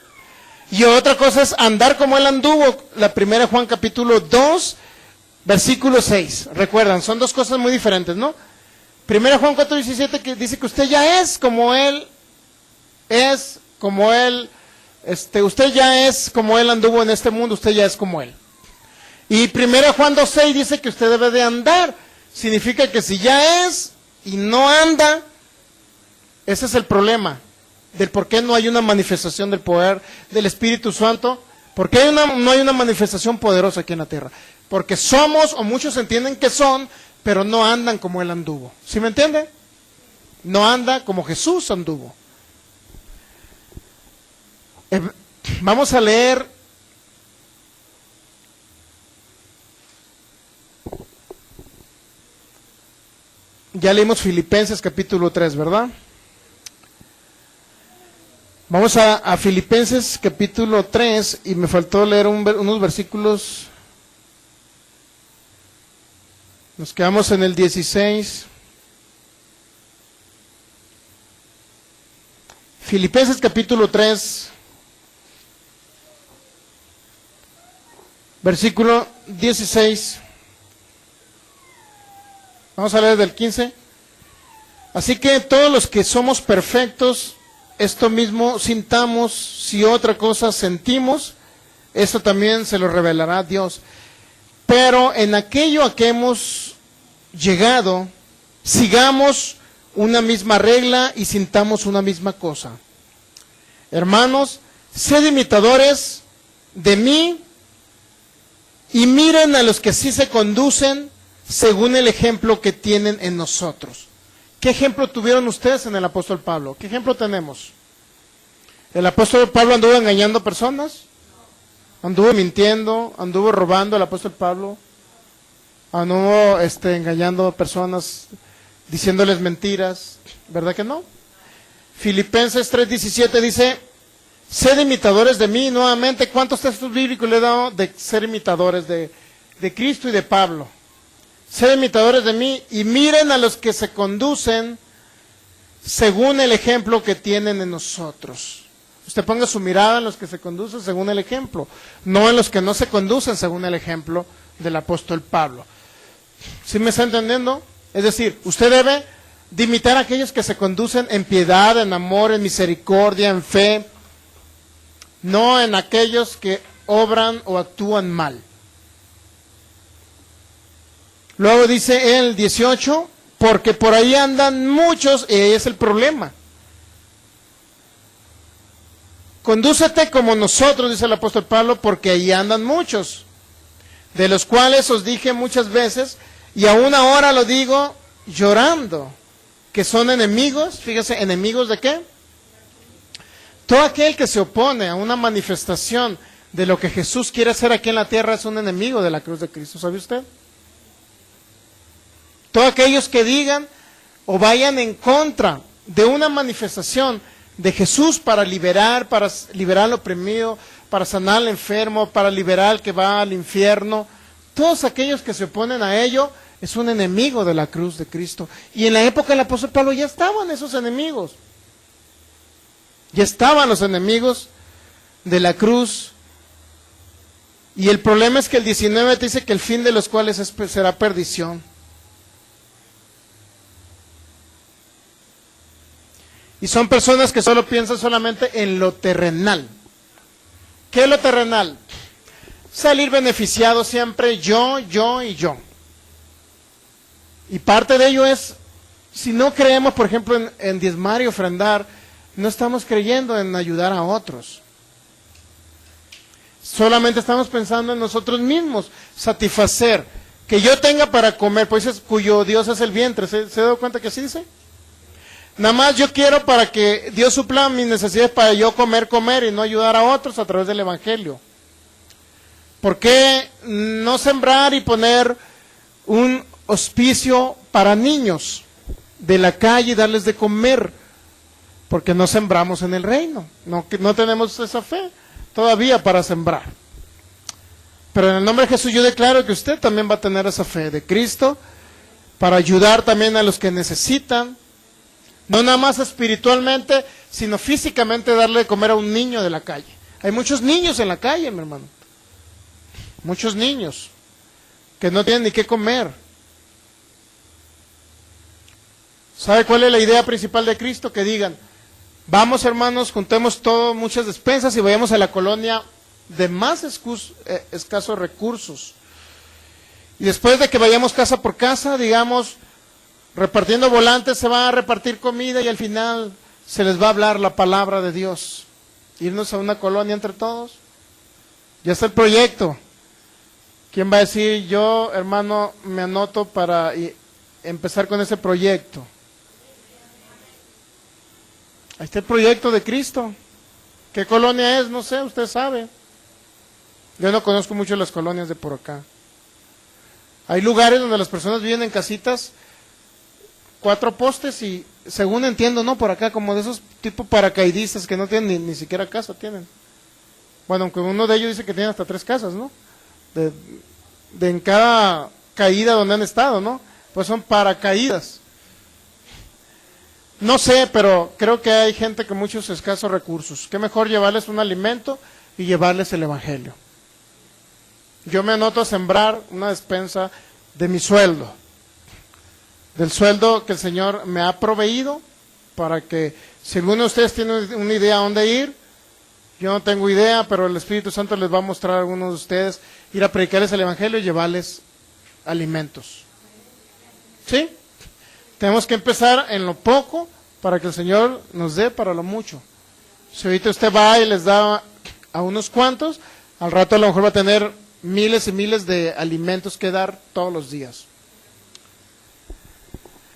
y otra cosa es andar como Él anduvo, la 1 Juan capítulo 2, versículo 6. Recuerdan, son dos cosas muy diferentes, ¿no? 1 Juan 4:17 que dice que usted ya es como Él, usted ya es como Él anduvo en este mundo, usted ya es como Él. Y 1 Juan 2:6 dice que usted debe de andar. Significa que si ya es y no anda, ese es el problema del por qué no hay una manifestación del poder del Espíritu Santo. ¿Por qué no hay una manifestación poderosa aquí en la tierra? Porque somos, o muchos entienden que son, pero no andan como Él anduvo. ¿Sí me entiende? No anda como Jesús anduvo. Vamos a leer ya leímos Filipenses capítulo 3, ¿verdad? Vamos a Filipenses capítulo 3 y me faltó leer unos versículos. Nos quedamos en el 16. Filipenses capítulo 3, versículo 16. Vamos a leer del 15. Así que todos los que somos perfectos, esto mismo sintamos, si otra cosa sentimos, esto también se lo revelará Dios. Pero en aquello a que hemos llegado, sigamos una misma regla y sintamos una misma cosa. Hermanos, sed imitadores de mí y miren a los que sí se conducen según el ejemplo que tienen en nosotros. ¿Qué ejemplo tuvieron ustedes en el apóstol Pablo? ¿Qué ejemplo tenemos? ¿El apóstol Pablo anduvo engañando personas? ¿Anduvo mintiendo? ¿Anduvo robando el apóstol Pablo? ¿Anduvo engañando personas, diciéndoles mentiras? ¿Verdad que no? Filipenses 3:17 dice, sed imitadores de mí. Nuevamente, ¿cuántos textos bíblicos le he dado de ser imitadores de Cristo y de Pablo? Sed imitadores de mí y miren a los que se conducen según el ejemplo que tienen en nosotros. Usted ponga su mirada en los que se conducen según el ejemplo, no en los que no se conducen según el ejemplo del apóstol Pablo. ¿Sí me está entendiendo? Es decir, usted debe de imitar a aquellos que se conducen en piedad, en amor, en misericordia, en fe, no en aquellos que obran o actúan mal. Luego dice el 18, porque por ahí andan muchos, y ahí es el problema. Condúcete como nosotros, dice el apóstol Pablo, porque ahí andan muchos, de los cuales os dije muchas veces, y aún ahora lo digo llorando, que son enemigos. Fíjese, ¿enemigos de qué? Todo aquel que se opone a una manifestación de lo que Jesús quiere hacer aquí en la tierra es un enemigo de la cruz de Cristo, ¿sabe usted? Todos aquellos que digan o vayan en contra de una manifestación de Jesús para liberar al oprimido, para sanar al enfermo, para liberar al que va al infierno, todos aquellos que se oponen a ello es un enemigo de la cruz de Cristo. Y en la época del apóstol Pablo ya estaban esos enemigos. Ya estaban los enemigos de la cruz. Y el problema es que el 19 te dice que el fin de los cuales será perdición. Y son personas que solo piensan solamente en lo terrenal. ¿Qué es lo terrenal? Salir beneficiado siempre yo y yo. Y parte de ello es Si no creemos, por ejemplo, en diezmar y ofrendar, no estamos creyendo en ayudar a otros. Solamente estamos pensando en nosotros mismos, satisfacer, que yo tenga para comer, pues es cuyo Dios es el vientre. ¿Se da cuenta que así dice? Nada más yo quiero para que Dios supla mis necesidades para yo comer y no ayudar a otros a través del Evangelio. ¿Por qué no sembrar y poner un hospicio para niños de la calle y darles de comer? Porque no sembramos en el reino, no tenemos esa fe todavía para sembrar. Pero en el nombre de Jesús yo declaro que usted también va a tener esa fe de Cristo para ayudar también a los que necesitan, no nada más espiritualmente, sino físicamente darle de comer a un niño de la calle. Hay muchos niños en la calle, mi hermano. Muchos niños que no tienen ni qué comer. ¿Sabe cuál es la idea principal de Cristo? Que digan, vamos hermanos, juntemos todo, muchas despensas y vayamos a la colonia de más escasos recursos. Y después de que vayamos casa por casa, digamos, repartiendo volantes, se va a repartir comida y al final se les va a hablar la palabra de Dios. Irnos a una colonia entre todos. Ya está el proyecto. ¿Quién va a decir, yo, hermano, me anoto para empezar con ese proyecto? Ahí está el proyecto de Cristo. ¿Qué colonia es? No sé, usted sabe. Yo no conozco mucho las colonias de por acá. Hay lugares donde las personas viven en casitas, 4 postes y, según entiendo, no, por acá, como de esos tipo paracaidistas que no tienen ni siquiera casa, tienen. Bueno, aunque uno de ellos dice que tiene hasta 3 casas, ¿no? De en cada caída donde han estado, ¿no? Pues son paracaídas. No sé, pero creo que hay gente con muchos escasos recursos. Qué mejor llevarles un alimento y llevarles el Evangelio. Yo me anoto a sembrar una despensa de mi sueldo, del sueldo que el Señor me ha proveído, para que si alguno de ustedes tiene una idea a dónde ir, yo no tengo idea, pero el Espíritu Santo les va a mostrar a algunos de ustedes, ir a predicarles el Evangelio y llevarles alimentos. ¿Sí? Tenemos que empezar en lo poco para que el Señor nos dé para lo mucho. Si ahorita usted va y les da a unos cuantos, al rato a lo mejor va a tener miles y miles de alimentos que dar todos los días.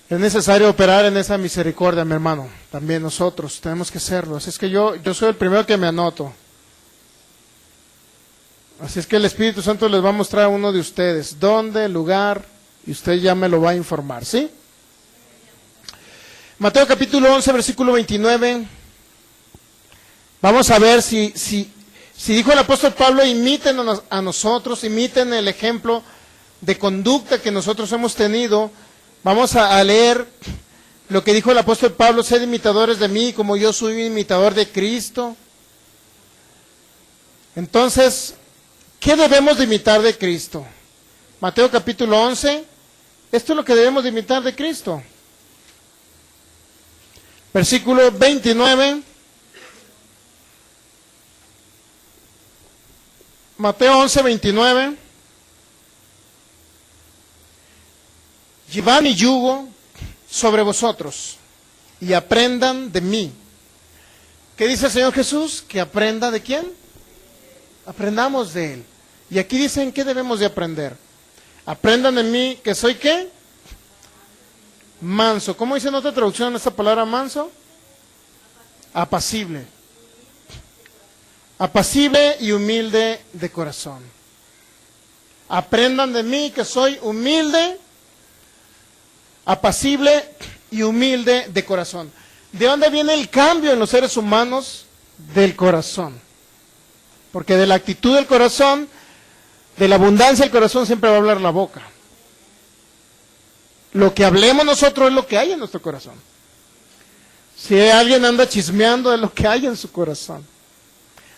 Es necesario operar en esa misericordia, mi hermano. También nosotros tenemos que hacerlo. Así es que yo soy el primero que me anoto. Así es que el Espíritu Santo les va a mostrar a uno de ustedes dónde, lugar, y usted ya me lo va a informar, ¿sí? Mateo capítulo 11, versículo 29. Vamos a ver si dijo el apóstol Pablo, imiten a nosotros, imiten el ejemplo de conducta que nosotros hemos tenido. Vamos a leer lo que dijo el apóstol Pablo, sed imitadores de mí como yo soy un imitador de Cristo. Entonces, ¿qué debemos de imitar de Cristo? Mateo capítulo 11, esto es lo que debemos de imitar de Cristo. Versículo 29. Mateo 11, 29. Llevad mi yugo sobre vosotros y aprendan de mí. ¿Qué dice el Señor Jesús? Que aprenda ¿de quién? Aprendamos de Él. Y aquí dicen ¿qué debemos de aprender? Aprendan de mí que soy ¿qué? Manso. ¿Cómo dice en otra traducción esta palabra manso? Apacible. Apacible y humilde de corazón. Aprendan de mí que soy humilde, apacible y humilde de corazón. ¿De dónde viene el cambio en los seres humanos? Del corazón. Porque de la actitud del corazón, de la abundancia del corazón siempre va a hablar la boca. Lo que hablemos nosotros es lo que hay en nuestro corazón. Si alguien anda chismeando es lo que hay en su corazón.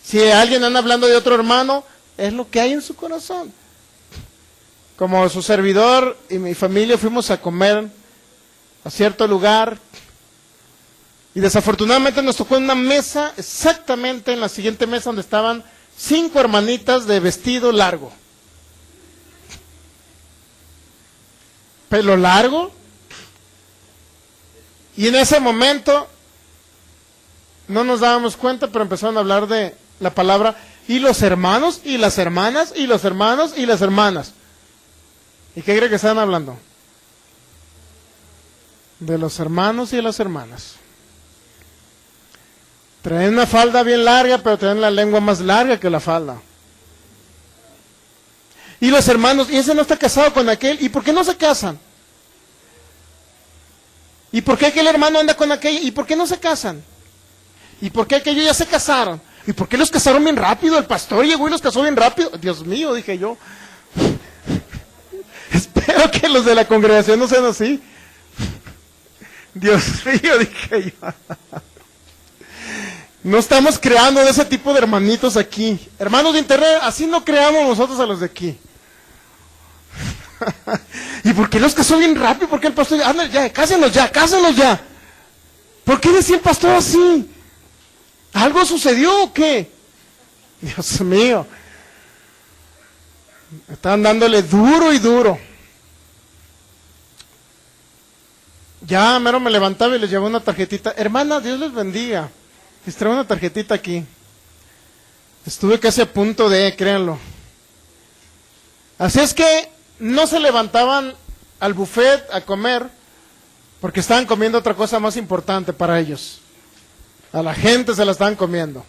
Si alguien anda hablando de otro hermano, es lo que hay en su corazón. Como su servidor y mi familia fuimos a comer a cierto lugar y desafortunadamente nos tocó en una mesa, exactamente en la siguiente mesa donde estaban 5 hermanitas de vestido largo. Pelo largo, Y en ese momento no nos dábamos cuenta, pero empezaron a hablar de la palabra y los hermanos y las hermanas y los hermanos y las hermanas. ¿Y qué cree que estaban hablando? De los hermanos y de las hermanas. Traen una falda bien larga, pero traen la lengua más larga que la falda. Y los hermanos, y ese no está casado con aquel, ¿y por qué no se casan? ¿Y por qué aquel hermano anda con aquella? ¿Y por qué no se casan? ¿Y por qué aquellos ya se casaron? ¿Y por qué los casaron bien rápido? El pastor llegó y los casó bien rápido. Dios mío, dije yo. Espero que los de la congregación no sean así. Dios mío, dije yo. No estamos creando de ese tipo de hermanitos aquí. Hermanos de internet, así no creamos nosotros a los de aquí. ¿Y por qué los casó bien rápido? ¿Por qué el pastor? Anda ya, cásenlos ya, cásenlos ya. ¿Por qué decía el pastor así? ¿Algo sucedió o qué? Dios mío. Estaban dándole duro y duro. Ya mero me levantaba y les llevaba una tarjetita. Hermana, Dios les bendiga. Les traigo una tarjetita aquí. Estuve casi a punto de, créanlo. Así es que no se levantaban al buffet a comer porque estaban comiendo otra cosa más importante para ellos. A la gente se la estaban comiendo.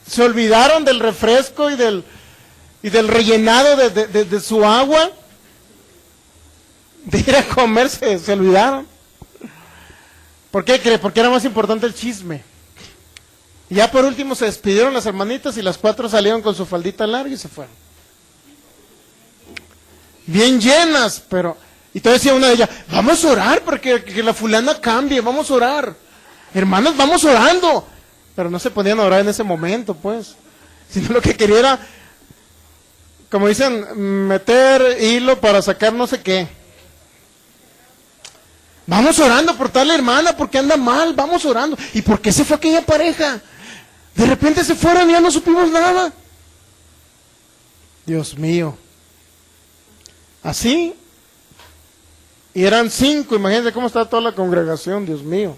Se olvidaron del refresco y del rellenado de su agua. De ir a comer se olvidaron. ¿Por qué cree? Porque era más importante el chisme. Y ya por último se despidieron las hermanitas y las 4 salieron con su faldita larga y se fueron. Bien llenas, pero... Y todavía decía una de ellas, vamos a orar para que la fulana cambie, vamos a orar. Hermanos, vamos orando. Pero no se podían orar en ese momento, pues. Sino lo que quería era, como dicen, meter hilo para sacar no sé qué. Vamos orando por tal hermana, porque anda mal, vamos orando. ¿Y por qué se fue aquella pareja? De repente se fueron y ya no supimos nada. Dios mío. Así. Y eran 5, imagínense cómo está toda la congregación, Dios mío.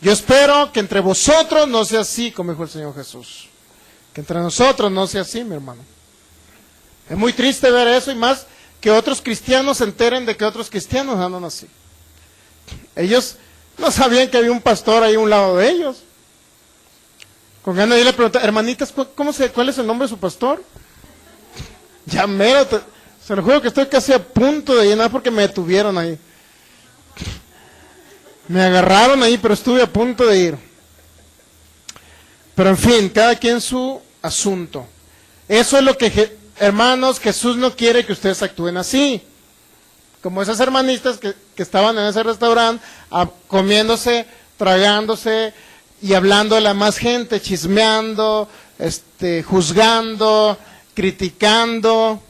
Yo espero que entre vosotros no sea así, como dijo el Señor Jesús. Que entre nosotros no sea así, mi hermano. Es muy triste ver eso y más que otros cristianos se enteren de que otros cristianos andan así. Ellos no sabían que había un pastor ahí a un lado de ellos. Con ganas yo le pregunté, hermanitas, ¿cuál es el nombre de su pastor? Ya mero, se lo juro que estoy casi a punto de llenar porque me detuvieron ahí. Me agarraron ahí, pero estuve a punto de ir. Pero en fin, cada quien su asunto. Eso es lo que, hermanos, Jesús no quiere que ustedes actúen así. Como esas hermanitas que estaban en ese restaurante, comiéndose, tragándose y hablando a la más gente, chismeando, juzgando, criticando.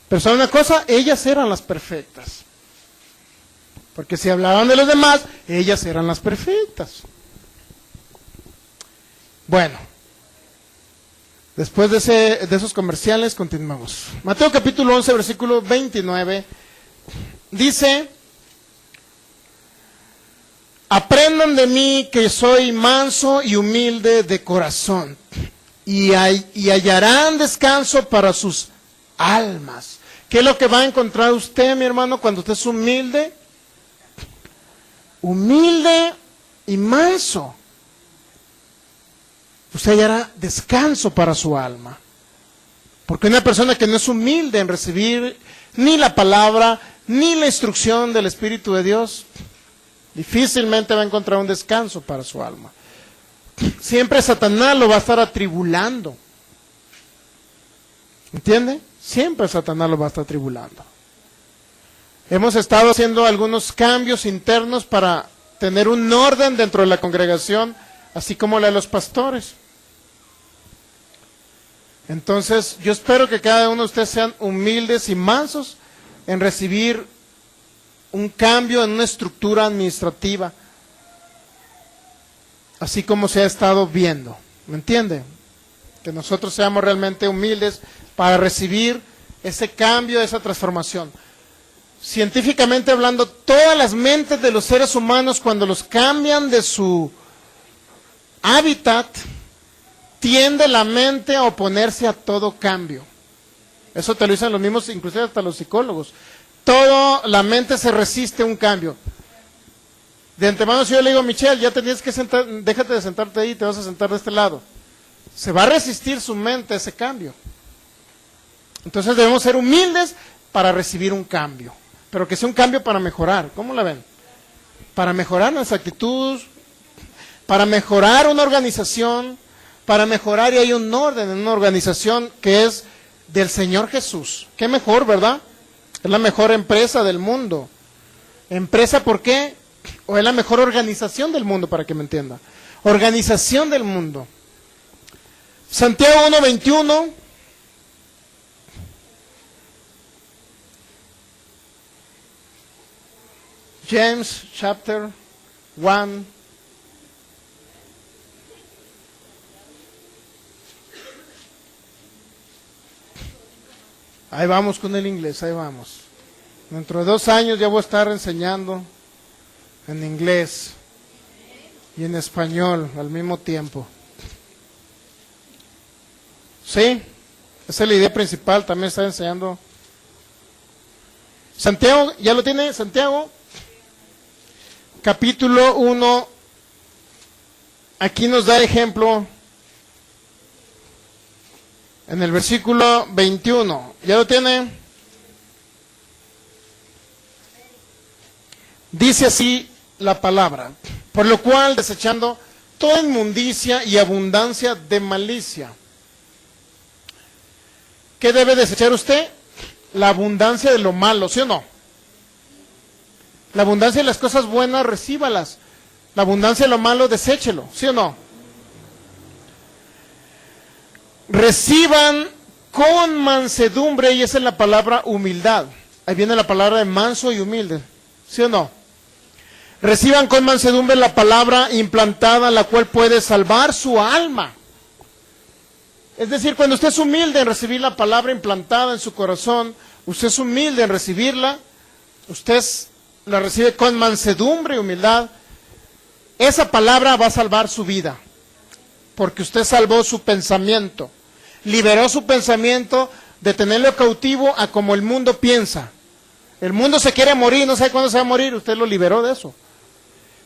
Pero ¿saben una cosa? Ellas eran las perfectas. Porque si hablaban de los demás, ellas eran las perfectas. Bueno, después de esos comerciales, continuamos. Mateo capítulo 11, versículo 29, dice, aprendan de mí que soy manso y humilde de corazón, y hallarán descanso para sus almas. ¿Qué es lo que va a encontrar usted, mi hermano, cuando usted es humilde? Humilde y manso. Usted hallará descanso para su alma. Porque una persona que no es humilde en recibir ni la palabra, ni la instrucción del Espíritu de Dios, difícilmente va a encontrar un descanso para su alma. Siempre Satanás lo va a estar atribulando. ¿Entiende? Siempre Satanás lo va a estar atribulando. Hemos estado haciendo algunos cambios internos para tener un orden dentro de la congregación, así como la de los pastores. Entonces, yo espero que cada uno de ustedes sean humildes y mansos en recibir un cambio en una estructura administrativa, así como se ha estado viendo. ¿Me entiende? Que nosotros seamos realmente humildes para recibir ese cambio, esa transformación. científicamente hablando, todas las mentes de los seres humanos, cuando los cambian de su hábitat, tiende la mente a oponerse a todo cambio. Eso te lo dicen los mismos, inclusive hasta los psicólogos. La mente se resiste a un cambio. De antemano, si yo le digo, Michelle, ya te tienes que sentar, déjate de sentarte ahí, te vas a sentar de este lado. Se va a resistir su mente a ese cambio. Entonces debemos ser humildes para recibir un cambio, pero que sea un cambio para mejorar. ¿Cómo la ven? Para mejorar nuestra actitud, para mejorar una organización, para mejorar y hay un orden en una organización que es del Señor Jesús. Qué mejor, ¿verdad? Es la mejor empresa del mundo. ¿Empresa por qué? O es la mejor organización del mundo, para que me entienda. Organización del mundo. Santiago 1:21. James chapter 1. Ahí vamos con el inglés, ahí vamos. Dentro de 2 años ya voy a estar enseñando en inglés y en español al mismo tiempo. Sí, esa es la idea principal, también está enseñando. Santiago, ¿ya lo tiene? Santiago, capítulo 1, aquí nos da ejemplo en el versículo 21. ¿Ya lo tiene? Dice así la palabra: por lo cual, desechando toda inmundicia y abundancia de malicia. ¿Qué debe desechar usted? La abundancia de lo malo, ¿sí o no? La abundancia de las cosas buenas, recíbalas. La abundancia de lo malo, deséchelo, ¿sí o no? Reciban con mansedumbre, y esa es la palabra humildad. Ahí viene la palabra de manso y humilde, ¿sí o no? Reciban con mansedumbre la palabra implantada, la cual puede salvar su alma. Es decir, cuando usted es humilde en recibir la palabra implantada en su corazón, usted es humilde en recibirla, usted la recibe con mansedumbre y humildad, esa palabra va a salvar su vida, porque usted salvó su pensamiento, liberó su pensamiento de tenerlo cautivo a como el mundo piensa. El mundo se quiere morir, no sabe cuándo se va a morir, usted lo liberó de eso.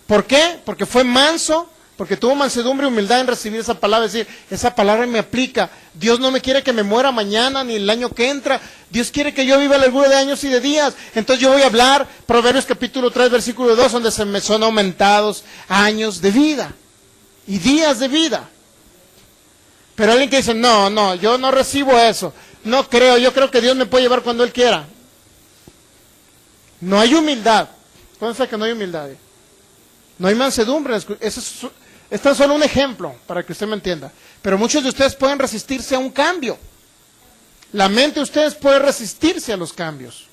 ¿Por qué? Porque fue manso, porque tuvo mansedumbre y humildad en recibir esa palabra, es decir, esa palabra me aplica. Dios no me quiere que me muera mañana ni el año que entra, Dios quiere que yo viva la largura de años y de días. Entonces yo voy a hablar, Proverbios capítulo 3, versículo 2, donde se me son aumentados años de vida y días de vida. Pero alguien que dice, no, yo no recibo eso, no creo, yo creo que Dios me puede llevar cuando Él quiera. No hay humildad. ¿Cuándo sabe que no hay humildad? No hay mansedumbre. Eso es tan solo un ejemplo para que usted me entienda. Pero muchos de ustedes pueden resistirse a un cambio. La mente de ustedes puede resistirse a los cambios.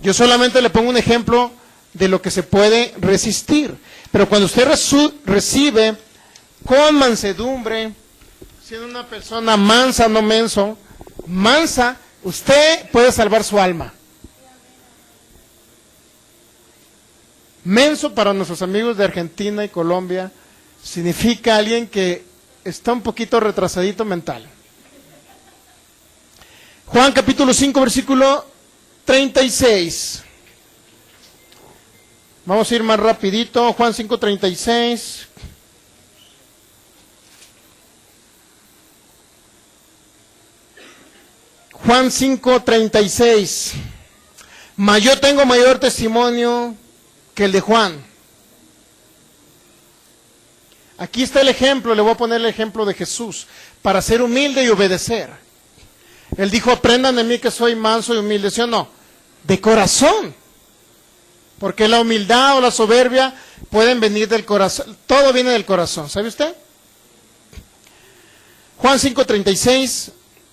Yo solamente le pongo un ejemplo de lo que se puede resistir. Pero cuando usted recibe con mansedumbre, siendo una persona mansa, no menso, mansa, usted puede salvar su alma. Menso, para nuestros amigos de Argentina y Colombia, significa alguien que está un poquito retrasadito mental. Juan capítulo 5, versículo 36. Vamos a ir más rapidito. Juan 5, 36. Juan 5, 36. Mas yo tengo mayor testimonio que el de Juan. Aquí está el ejemplo, le voy a poner el ejemplo de Jesús, para ser humilde y obedecer. Él dijo, aprendan de mí que soy manso y humilde, ¿sí o no? De corazón. Porque la humildad o la soberbia pueden venir del corazón, todo viene del corazón, ¿sabe usted? Juan 5:36,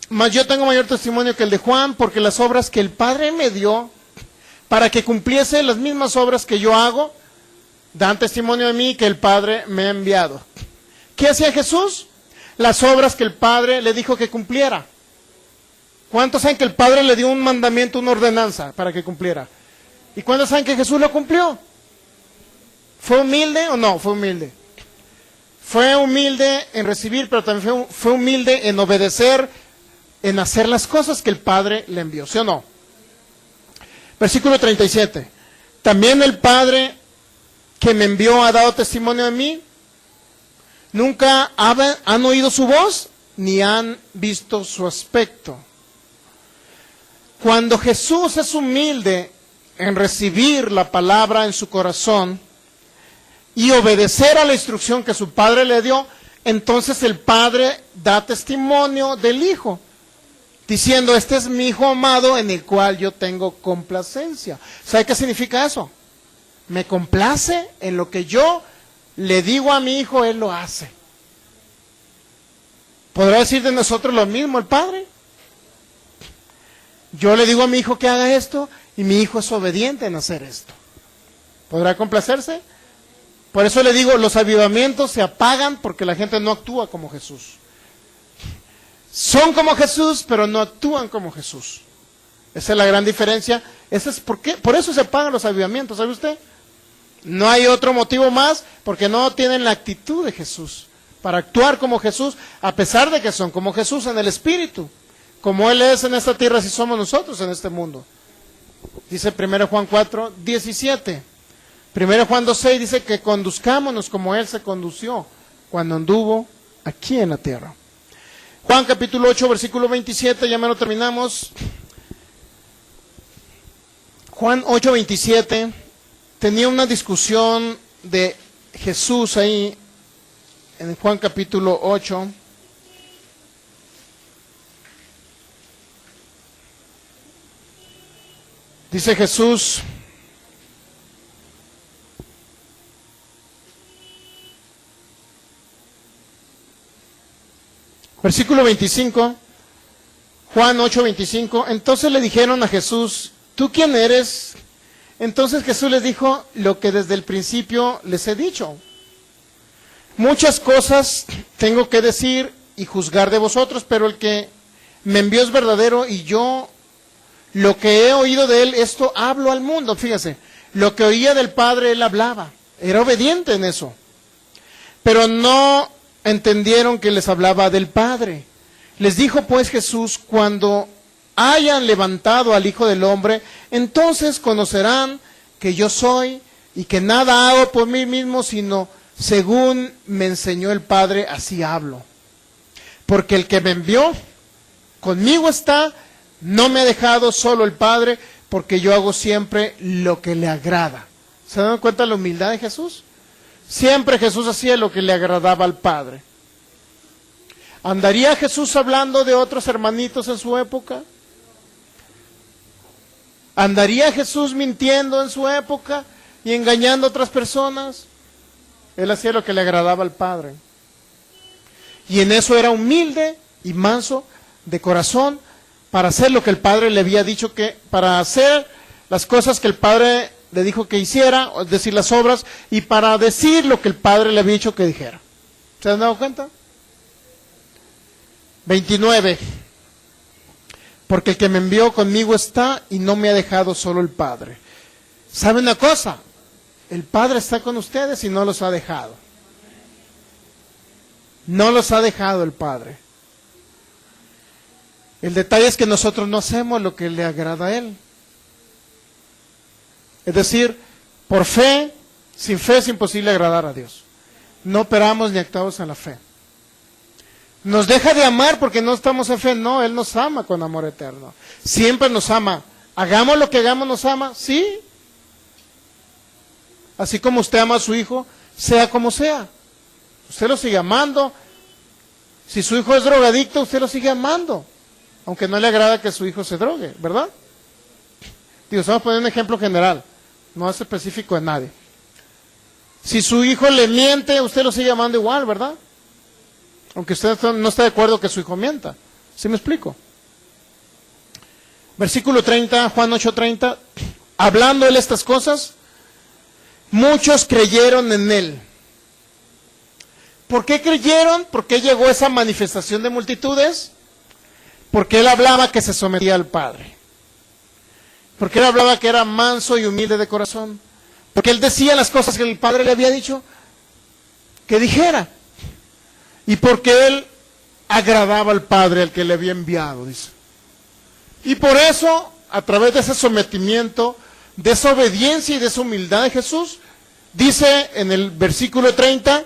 mas yo tengo mayor testimonio que el de Juan, porque las obras que el Padre me dio, para que cumpliese las mismas obras que yo hago, dan testimonio de mí que el Padre me ha enviado. ¿Qué hacía Jesús? Las obras que el Padre le dijo que cumpliera. ¿Cuántos saben que el Padre le dio un mandamiento, una ordenanza para que cumpliera? ¿Y cuántos saben que Jesús lo cumplió? ¿Fue humilde o no? Fue humilde. Fue humilde en recibir, pero también fue humilde en obedecer, en hacer las cosas que el Padre le envió, ¿sí o no? Versículo 37. También el Padre que me envió ha dado testimonio de mí. Nunca han oído su voz, ni han visto su aspecto. Cuando Jesús es humilde en recibir la palabra en su corazón y obedecer a la instrucción que su Padre le dio, entonces el Padre da testimonio del Hijo, diciendo, este es mi Hijo amado en el cual yo tengo complacencia. ¿Sabe qué significa eso? Me complace en lo que yo le digo a mi Hijo, Él lo hace. ¿Podrá decir de nosotros lo mismo el Padre? Yo le digo a mi Hijo que haga esto y mi Hijo es obediente en hacer esto. ¿Podrá complacerse? Por eso le digo, los avivamientos se apagan porque la gente no actúa como Jesús. Son como Jesús, pero no actúan como Jesús. Esa es la gran diferencia. Por eso se apagan los avivamientos, ¿sabe usted? No hay otro motivo más, porque no tienen la actitud de Jesús para actuar como Jesús, a pesar de que son como Jesús en el Espíritu. Como Él es en esta tierra, así somos nosotros en este mundo. Dice 1 Juan 4, 17. 1 Juan 2, 6 dice que conduzcámonos como Él se condució cuando anduvo aquí en la tierra. Juan capítulo 8, versículo 27, ya me lo terminamos. Juan 8, 27, tenía una discusión de Jesús ahí, en Juan capítulo 8. Dice Jesús, versículo 25, Juan 8, 25, entonces le dijeron a Jesús, ¿tú quién eres? Entonces Jesús les dijo lo que desde el principio les he dicho. Muchas cosas tengo que decir y juzgar de vosotros, pero el que me envió es verdadero y yo lo que he oído de él, esto hablo al mundo. Fíjese, lo que oía del Padre él hablaba, era obediente en eso. Pero no entendieron que les hablaba del Padre. Les dijo pues Jesús, cuando hayan levantado al Hijo del Hombre, entonces conocerán que yo soy y que nada hago por mí mismo, sino según me enseñó el Padre, así hablo. Porque el que me envió, conmigo está, no me ha dejado solo el Padre, porque yo hago siempre lo que le agrada. ¿Se dan cuenta de la humildad de Jesús? Siempre Jesús hacía lo que le agradaba al Padre. ¿Andaría Jesús hablando de otros hermanitos en su época? ¿Andaría Jesús mintiendo en su época y engañando a otras personas? Él hacía lo que le agradaba al Padre. Y en eso era humilde y manso de corazón para hacer lo que el Padre le había dicho que, para hacer las cosas que el Padre le dijo que hiciera, es decir, las obras, y para decir lo que el Padre le había dicho que dijera. ¿Se han dado cuenta? 29. Porque el que me envió conmigo está y no me ha dejado solo el Padre. ¿Sabe una cosa? El Padre está con ustedes y no los ha dejado. No los ha dejado el Padre. El detalle es que nosotros no hacemos lo que le agrada a Él. Es decir, por fe, sin fe es imposible agradar a Dios. No operamos ni actuamos en la fe. ¿Nos deja de amar porque no estamos en fe? No, Él nos ama con amor eterno. Siempre nos ama. Hagamos lo que hagamos, nos ama, sí. Así como usted ama a su hijo, sea como sea. Usted lo sigue amando. Si su hijo es drogadicto, usted lo sigue amando. Aunque no le agrada que su hijo se drogue, ¿verdad? Digo, estamos poniendo un ejemplo general. No es específico de nadie. Si su hijo le miente, usted lo sigue amando igual, ¿verdad? Aunque usted no está de acuerdo que su hijo mienta. ¿Sí me explico? Versículo 30, Juan 8:30. Hablando él estas cosas, muchos creyeron en él. ¿Por qué creyeron? ¿Por qué llegó esa manifestación de multitudes? Porque él hablaba que se sometía al Padre. Porque él hablaba que era manso y humilde de corazón. Porque él decía las cosas que el Padre le había dicho que dijera. Y porque él agradaba al Padre, al que le había enviado, dice. Y por eso, a través de ese sometimiento, de esa obediencia y de esa humildad de Jesús, dice en el versículo 30,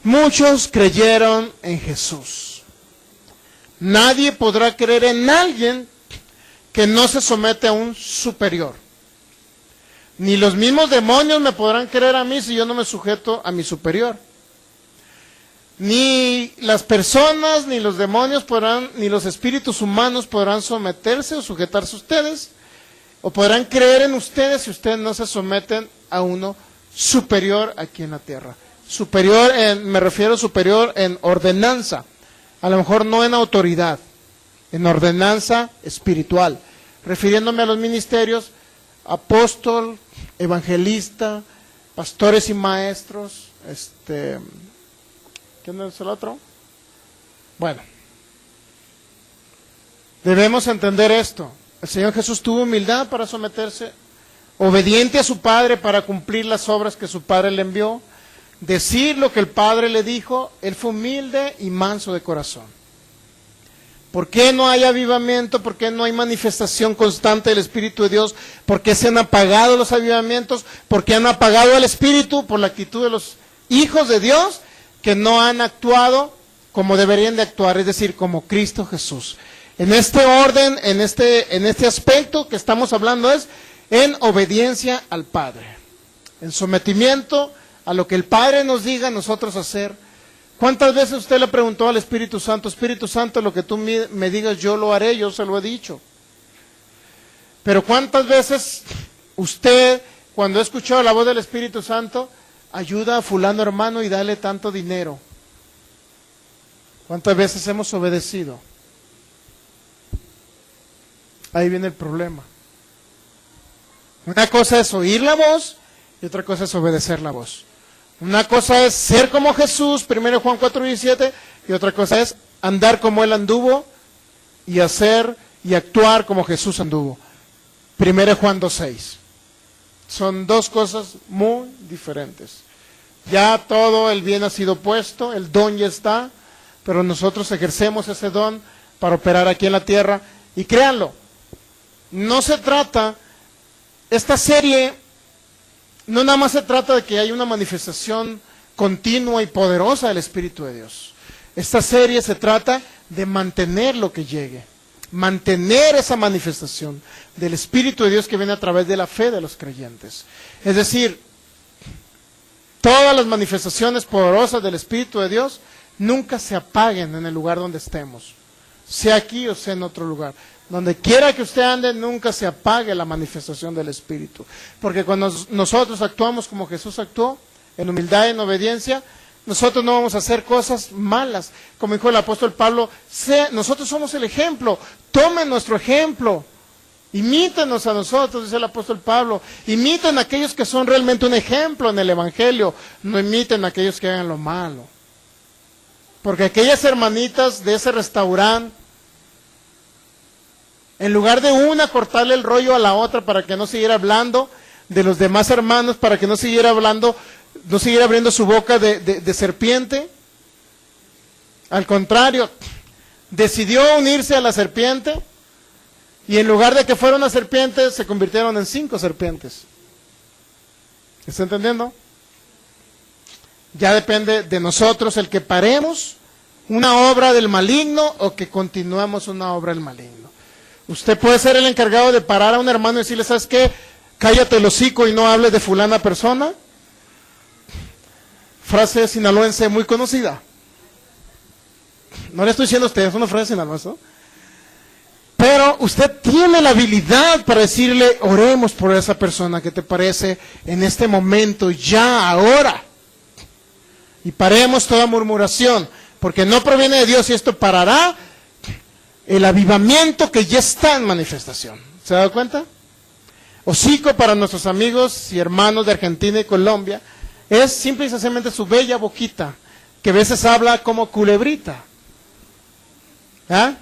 muchos creyeron en Jesús. Nadie podrá creer en alguien que no se somete a un superior. Ni los mismos demonios me podrán creer a mí si yo no me sujeto a mi superior. Ni las personas, ni los demonios podrán, ni los espíritus humanos podrán someterse o sujetarse a ustedes, o podrán creer en ustedes si ustedes no se someten a uno superior aquí en la tierra. Superior, me refiero superior en ordenanza, a lo mejor no en autoridad, en ordenanza espiritual, refiriéndome a los ministerios, apóstol, evangelista, pastores y maestros, ¿quién es el otro? Bueno, debemos entender esto. El Señor Jesús tuvo humildad para someterse, obediente a su Padre para cumplir las obras que su Padre le envió, decir lo que el Padre le dijo. Él fue humilde y manso de corazón. ¿Por qué no hay avivamiento? ¿Por qué no hay manifestación constante del Espíritu de Dios? ¿Por qué se han apagado los avivamientos? ¿Por qué han apagado el Espíritu? Por la actitud de los hijos de Dios que no han actuado como deberían de actuar, es decir, como Cristo Jesús. En este orden, en este aspecto que estamos hablando es en obediencia al Padre, en sometimiento a lo que el Padre nos diga nosotros hacer. ¿Cuántas veces usted le preguntó al Espíritu Santo, Espíritu Santo, lo que tú me digas yo lo haré? Yo se lo he dicho. Pero ¿cuántas veces usted, cuando ha escuchado la voz del Espíritu Santo, ayuda a fulano hermano y dale tanto dinero? ¿Cuántas veces hemos obedecido? Ahí viene el problema. Una cosa es oír la voz y otra cosa es obedecer la voz. Una cosa es ser como Jesús, 1 Juan 4:17, y otra cosa es andar como Él anduvo y hacer y actuar como Jesús anduvo. 1 Juan 2:6. Son dos cosas muy diferentes. Ya todo el bien ha sido puesto, el don ya está, pero nosotros ejercemos ese don para operar aquí en la tierra. Y créanlo, no se trata, esta serie, no nada más se trata de que haya una manifestación continua y poderosa del Espíritu de Dios. Esta serie se trata de mantener lo que llegue, mantener esa manifestación del Espíritu de Dios que viene a través de la fe de los creyentes. Es decir, todas las manifestaciones poderosas del Espíritu de Dios nunca se apaguen en el lugar donde estemos, sea aquí o sea en otro lugar. Donde quiera que usted ande, nunca se apague la manifestación del Espíritu. Porque cuando nosotros actuamos como Jesús actuó, en humildad y en obediencia, nosotros no vamos a hacer cosas malas. Como dijo el apóstol Pablo, nosotros somos el ejemplo, tomen nuestro ejemplo, imítenos a nosotros, dice el apóstol Pablo, imiten a aquellos que son realmente un ejemplo en el Evangelio, no imiten a aquellos que hagan lo malo. Porque aquellas hermanitas de ese restaurante, en lugar de una cortarle el rollo a la otra para que no siguiera hablando de los demás hermanos, para que no siguiera hablando, no siguiera abriendo su boca de serpiente, al contrario, decidió unirse a la serpiente y en lugar de que fuera una serpiente, se convirtieron en 5 serpientes. ¿Está entendiendo? Ya depende de nosotros el que paremos una obra del maligno o que continuemos una obra del maligno. Usted puede ser el encargado de parar a un hermano y decirle, ¿sabes qué? Cállate el hocico y no hables de fulana persona. Frase sinaloense muy conocida. No le estoy diciendo a usted, es una frase sinaloense, ¿no? Pero usted tiene la habilidad para decirle, oremos por esa persona, ¿qué te parece? En este momento, ya, ahora. Y paremos toda murmuración, porque no proviene de Dios y esto parará el avivamiento que ya está en manifestación. ¿Se ha dado cuenta? Hocico para nuestros amigos y hermanos de Argentina y Colombia es simple y sencillamente su bella boquita, que a veces habla como culebrita. ¿Ah?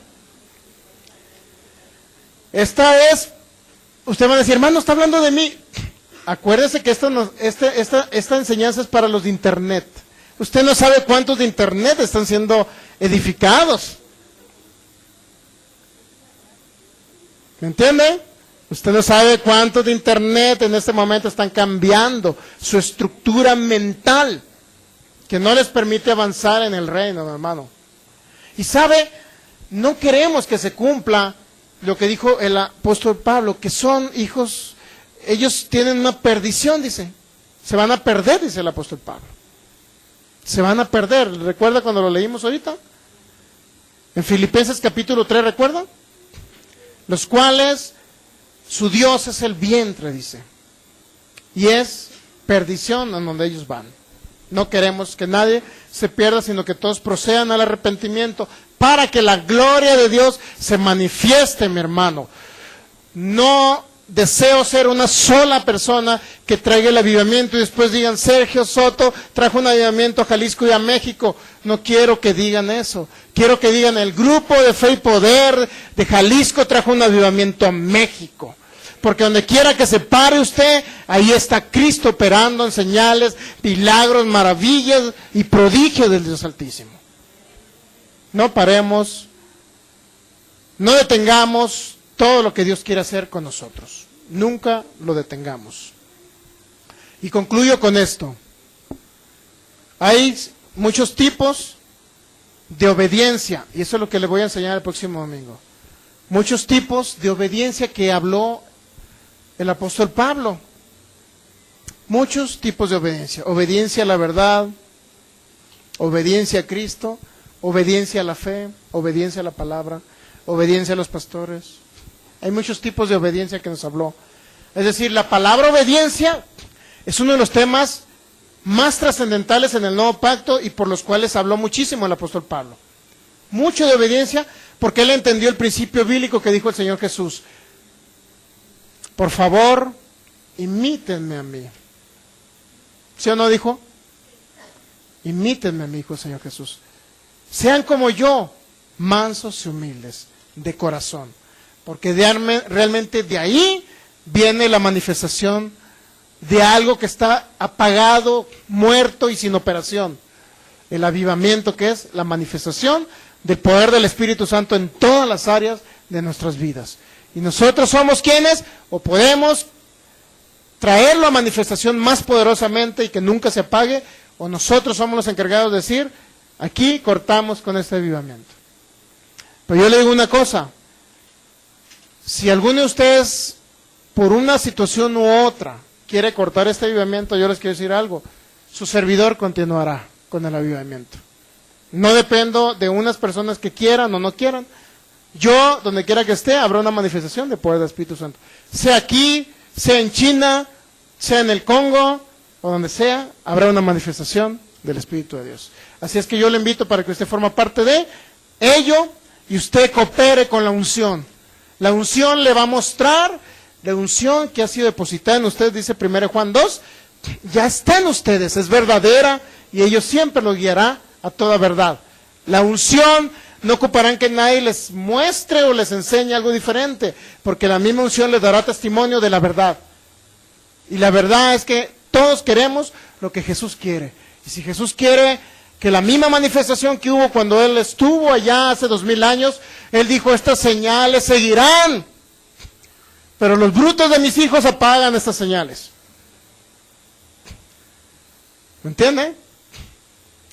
Esta es, usted va a decir, hermano, está hablando de mí. Acuérdese que esta enseñanza es para los de internet. Usted no sabe cuántos de internet están siendo edificados. ¿Me entiende? Usted no sabe cuántos de internet en este momento están cambiando su estructura mental, que no les permite avanzar en el reino, hermano. Y sabe, no queremos que se cumpla lo que dijo el apóstol Pablo, que son hijos, ellos tienen una perdición, dice. Se van a perder, dice el apóstol Pablo. Se van a perder. ¿Recuerda cuando lo leímos ahorita? En Filipenses capítulo 3, ¿recuerda? Los cuales su Dios es el vientre, dice. Y es perdición en donde ellos van. No queremos que nadie se pierda, sino que todos procedan al arrepentimiento para que la gloria de Dios se manifieste, mi hermano. No deseo ser una sola persona que traiga el avivamiento y después digan, Sergio Soto trajo un avivamiento a Jalisco y a México. No quiero que digan eso. Quiero que digan, el grupo de Fe y Poder de Jalisco trajo un avivamiento a México. Porque donde quiera que se pare usted, ahí está Cristo operando en señales, milagros, maravillas y prodigios del Dios Altísimo. No paremos, no detengamos todo lo que Dios quiere hacer con nosotros. Nunca lo detengamos. Y concluyo con esto. Hay muchos tipos de obediencia, y eso es lo que le voy a enseñar el próximo domingo. Muchos tipos de obediencia que habló el apóstol Pablo. Muchos tipos de obediencia. Obediencia a la verdad, obediencia a Cristo, obediencia a la fe, obediencia a la palabra, obediencia a los pastores. Hay muchos tipos de obediencia que nos habló. Es decir, la palabra obediencia es uno de los temas más trascendentales en el Nuevo Pacto y por los cuales habló muchísimo el apóstol Pablo. Mucho de obediencia porque él entendió el principio bíblico que dijo el Señor Jesús. Por favor, imítenme a mí. ¿Sí o no dijo? Imítenme a mí, dijo el Señor Jesús. Sean como yo, mansos y humildes, de corazón. Porque realmente de ahí viene la manifestación de algo que está apagado, muerto y sin operación. El avivamiento, que es la manifestación del poder del Espíritu Santo en todas las áreas de nuestras vidas. Y nosotros somos quienes, o podemos traerlo a manifestación más poderosamente y que nunca se apague, o nosotros somos los encargados de decir, aquí cortamos con este avivamiento. Pero yo le digo una cosa, si alguno de ustedes, por una situación u otra, quiere cortar este avivamiento, yo les quiero decir algo, su servidor continuará con el avivamiento. No dependo de unas personas que quieran o no quieran. Yo, donde quiera que esté, habrá una manifestación de poder del Espíritu Santo. Sea aquí, sea en China, sea en el Congo, o donde sea, habrá una manifestación del Espíritu de Dios. Así es que yo le invito para que usted forme parte de ello y usted coopere con la unción. La unción le va a mostrar, la unción que ha sido depositada en usted, dice 1 Juan 2, ya está en ustedes, es verdadera y ellos siempre lo guiará a toda verdad. La unción no ocuparán que nadie les muestre o les enseñe algo diferente, porque la misma unción les dará testimonio de la verdad. Y la verdad es que todos queremos lo que Jesús quiere. Y si Jesús quiere que la misma manifestación que hubo cuando Él estuvo allá hace 2000 años, Él dijo, estas señales seguirán. Pero los brutos de mis hijos apagan estas señales. ¿Me entiende?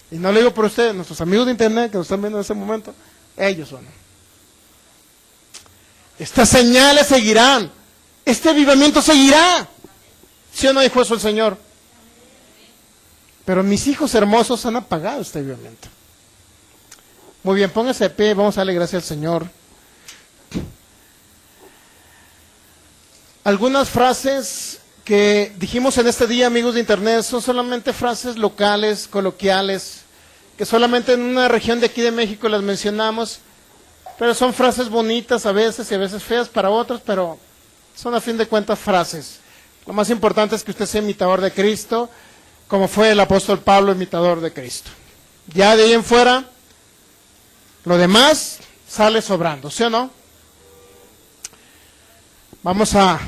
Y no le digo por ustedes, nuestros amigos de internet que nos están viendo en este momento, ellos son. Estas señales seguirán. Este avivamiento seguirá. ¿Sí o no dijo eso el Señor? Pero mis hijos hermosos han apagado este avivamiento. Muy bien, póngase de pie, vamos a darle gracias al Señor. Algunas frases que dijimos en este día, amigos de internet, son solamente frases locales, coloquiales, que solamente en una región de aquí de México las mencionamos, pero son frases bonitas a veces y a veces feas para otros, pero son a fin de cuentas frases. Lo más importante es que usted sea imitador de Cristo, como fue el apóstol Pablo, imitador de Cristo. Ya de ahí en fuera, lo demás sale sobrando, ¿sí o no? Vamos a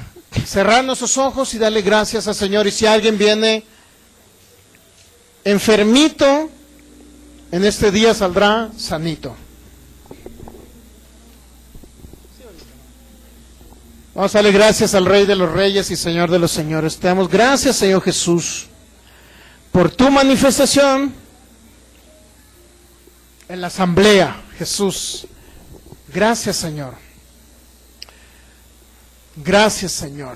cerrar nuestros ojos y darle gracias al Señor. Y si alguien viene enfermito, en este día saldrá sanito. Vamos a darle gracias al Rey de los Reyes y Señor de los Señores. Te damos gracias, Señor Jesús, por tu manifestación en la asamblea, Jesús. Gracias, Señor. Gracias, Señor.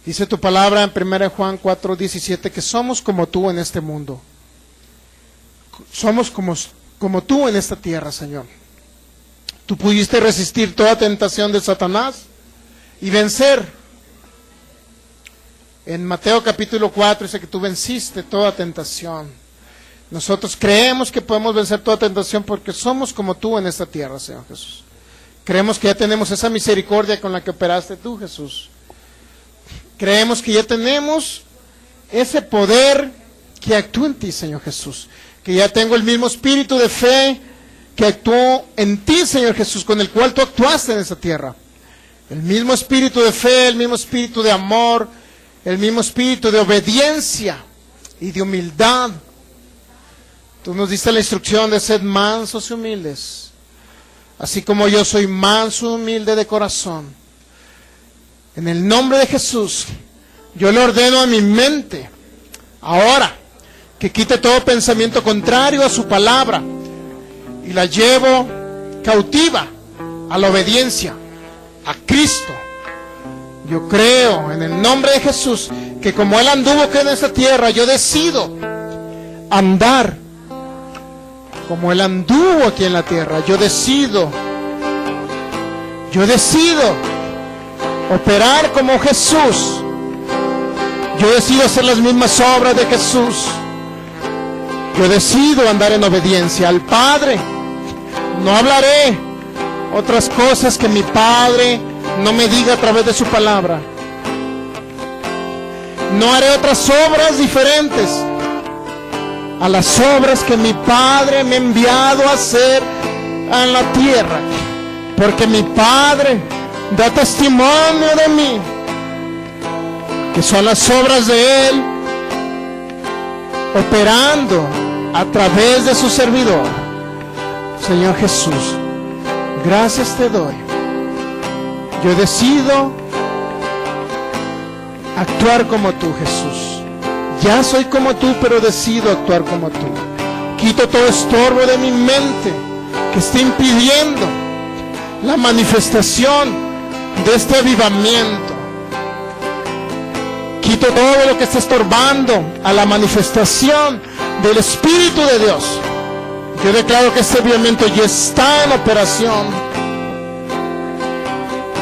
Dice tu palabra en 1 Juan 4:17 que somos como tú en este mundo. Somos como tú en esta tierra, Señor. Tú pudiste resistir toda tentación de Satanás y vencer. En Mateo capítulo 4 dice que tú venciste toda tentación. Nosotros creemos que podemos vencer toda tentación porque somos como tú en esta tierra, Señor Jesús. Creemos que ya tenemos esa misericordia con la que operaste tú, Jesús. Creemos que ya tenemos ese poder que actúa en ti, Señor Jesús. Que ya tengo el mismo espíritu de fe que actuó en ti, Señor Jesús, con el cual tú actuaste en esta tierra. El mismo espíritu de fe, el mismo espíritu de amor, el mismo espíritu de obediencia y de humildad. Tú nos diste la instrucción de ser mansos y humildes, así como yo soy manso y humilde de corazón. En el nombre de Jesús, yo le ordeno a mi mente, ahora, que quite todo pensamiento contrario a su palabra, y la llevo cautiva a la obediencia a Cristo. Yo creo en el nombre de Jesús que como Él anduvo aquí en esta tierra, yo decido andar como Él anduvo aquí en la tierra. Yo decido operar como Jesús. Yo decido hacer las mismas obras de Jesús. Yo decido andar en obediencia al Padre. No hablaré otras cosas que mi Padre no me diga a través de su palabra. No haré otras obras diferentes a las obras que mi Padre me ha enviado a hacer en la tierra. Porque mi Padre da testimonio de mí, que son las obras de Él operando a través de su servidor. Señor Jesús, gracias te doy. Yo decido actuar como tú, Jesús. Ya soy como tú, pero decido actuar como tú. Quito todo estorbo de mi mente que esté impidiendo la manifestación de este avivamiento. Quito todo lo que está estorbando a la manifestación del Espíritu de Dios. Yo declaro que este avivamiento ya está en operación.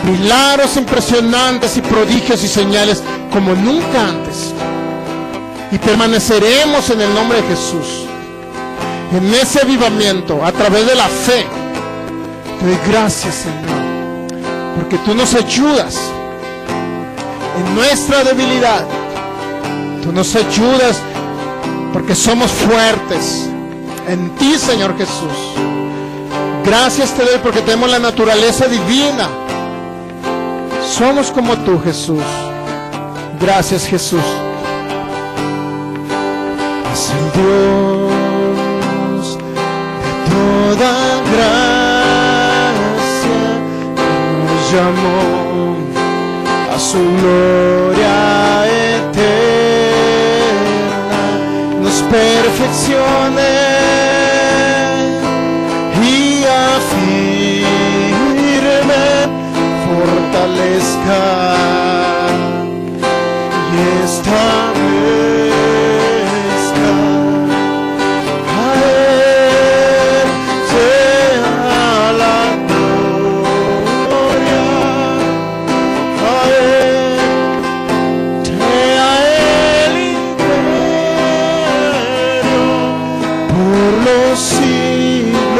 Milagros impresionantes y prodigios y señales como nunca antes. Y permaneceremos en el nombre de Jesús en ese avivamiento a través de la fe. Te doy gracias, Señor, porque tú nos ayudas en nuestra debilidad. Tú nos ayudas porque somos fuertes en ti, Señor Jesús. Gracias te doy porque tenemos la naturaleza divina. Somos como tú, Jesús. Gracias, Jesús. Es el Dios de toda gracia que nos llamó a su gloria eterna, nos perfeccione y afirme, fortalezca y establezca. A Él sea la gloria, a Él sea el imperio por los siglos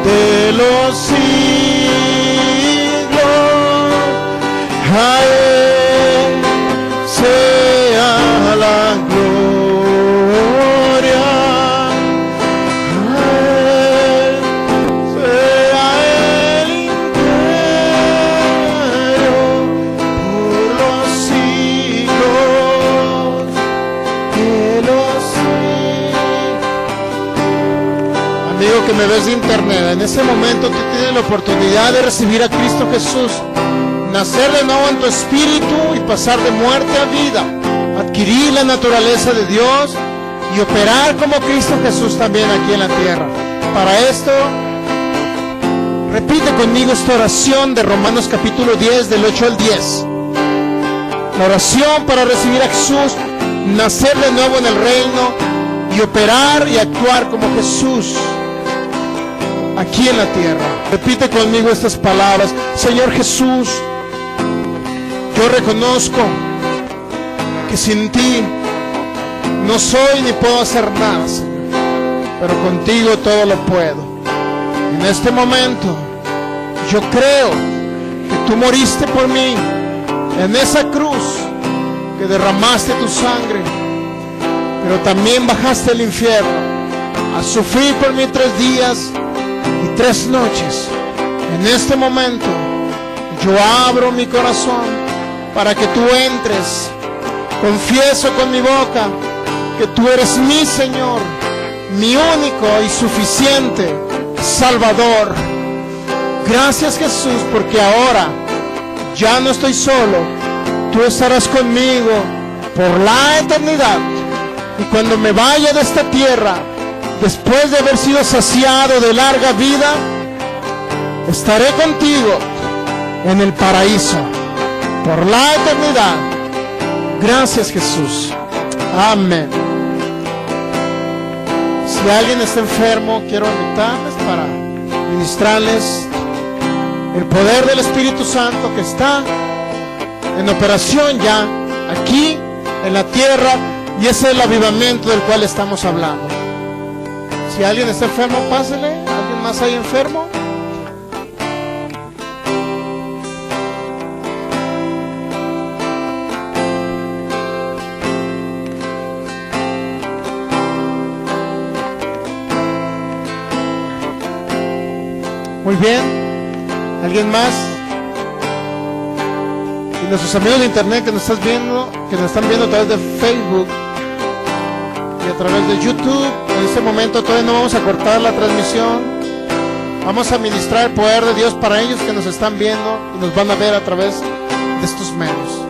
de los siglos. A Él sea la gloria, a Él sea el imperio amigo que me ves de internet, en este momento tú tienes la oportunidad de recibir a Cristo Jesús, nacer de nuevo en tu espíritu y pasar de muerte a vida, adquirir la naturaleza de Dios y operar como Cristo Jesús también aquí en la tierra. Para esto, repite conmigo esta oración de Romanos capítulo 10, del 8 al 10. La oración para recibir a Jesús, nacer de nuevo en el reino y operar y actuar como Jesús aquí en la tierra. Repite conmigo estas palabras. Señor Jesús, yo reconozco que sin ti no soy ni puedo hacer nada, Señor, pero contigo todo lo puedo. En este momento yo creo que tú moriste por mí en esa cruz, que derramaste tu sangre, pero también bajaste al infierno a sufrir por mí 3 días y 3 noches. En este momento yo abro mi corazón para que tú entres. Confieso con mi boca que tú eres mi Señor, mi único y suficiente Salvador. Gracias, Jesús, porque ahora ya no estoy solo. Tú estarás conmigo por la eternidad. Y cuando me vaya de esta tierra, después de haber sido saciado de larga vida, estaré contigo en el paraíso por la eternidad. Gracias, Jesús. Amén. Si alguien está enfermo, quiero invitarles para ministrarles el poder del Espíritu Santo que está en operación ya aquí en la tierra, y ese es el avivamiento del cual estamos hablando. Si alguien está enfermo, pásele. ¿Alguien más hay enfermo? Muy bien. ¿Alguien más? Y nuestros amigos de internet que nos están viendo a través de Facebook y a través de YouTube, en este momento todavía no vamos a cortar la transmisión. Vamos a ministrar el poder de Dios para ellos que nos están viendo y nos van a ver a través de estos medios.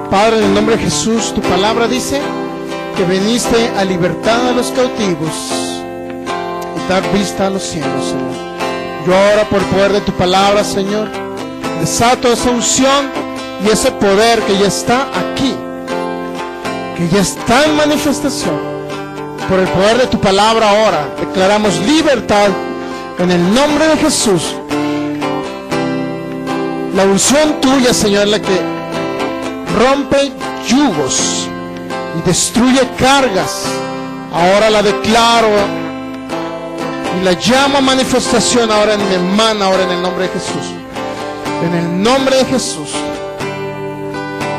Padre, en el nombre de Jesús, tu palabra dice que viniste a libertar a los cautivos y dar vista a los ciegos, Señor. Yo ahora, por el poder de tu palabra, Señor, desato esa unción y ese poder que ya está aquí, que ya está en manifestación. Por el poder de tu palabra ahora declaramos libertad en el nombre de Jesús. La unción tuya, Señor, es la que rompe yugos y destruye cargas. Ahora la declaro y la llamo a manifestación ahora en mi hermana, ahora en el nombre de Jesús. En el nombre de Jesús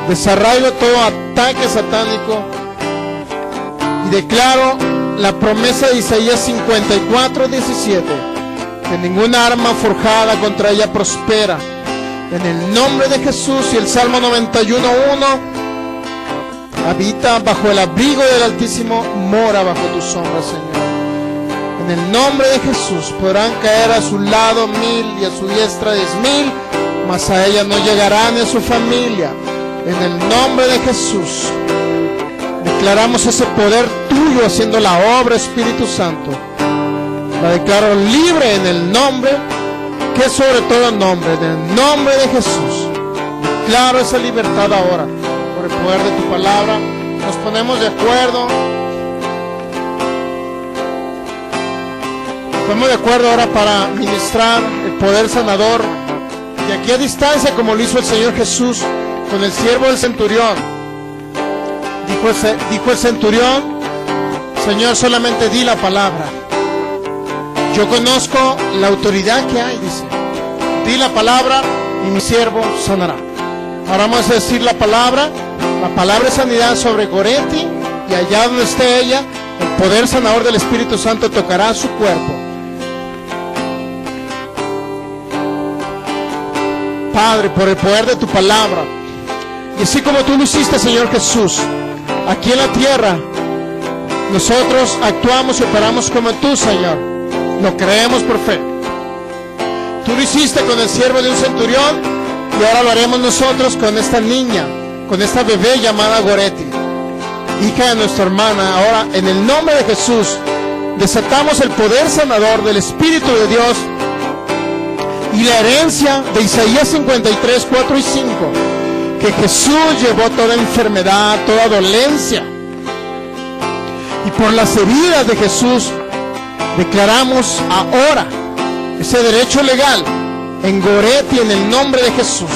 desarraigo todo ataque satánico y declaro la promesa de Isaías 54:17, que ninguna arma forjada contra ella prospera. En el nombre de Jesús. Y el Salmo 91:1, habita bajo el abrigo del Altísimo, mora bajo tu sombra, Señor. En el nombre de Jesús podrán caer a su lado 1000 y a su diestra 10,000, mas a ella no llegarán ni a su familia. En el nombre de Jesús declaramos ese poder tuyo haciendo la obra, Espíritu Santo. La declaro libre en el nombre que es sobre todo nombre, en el nombre de Jesús. Declaro esa libertad ahora por el poder de tu palabra. Nos ponemos de acuerdo. Nos ponemos de acuerdo ahora para ministrar el poder sanador. Y aquí a distancia, como lo hizo el Señor Jesús con el siervo del centurión. Dijo el centurión: Señor, solamente di la palabra. Yo conozco la autoridad que hay, dice. Di la palabra y mi siervo sanará. Ahora vamos a decir la palabra de sanidad sobre Goretti, y allá donde esté ella, el poder sanador del Espíritu Santo tocará su cuerpo. Padre, por el poder de tu palabra. Y así como tú lo hiciste, Señor Jesús, aquí en la tierra, nosotros actuamos y operamos como tú, Señor. Lo creemos por fe. Tú lo hiciste con el siervo de un centurión y ahora lo haremos nosotros con esta niña, con esta bebé llamada Goretti, hija de nuestra hermana. Ahora, en el nombre de Jesús, desatamos el poder sanador del Espíritu de Dios y la herencia de Isaías 53, 4 y 5, que Jesús llevó toda enfermedad, toda dolencia. Y por las heridas de Jesús, declaramos ahora ese derecho legal en Goretti, en el nombre de Jesús.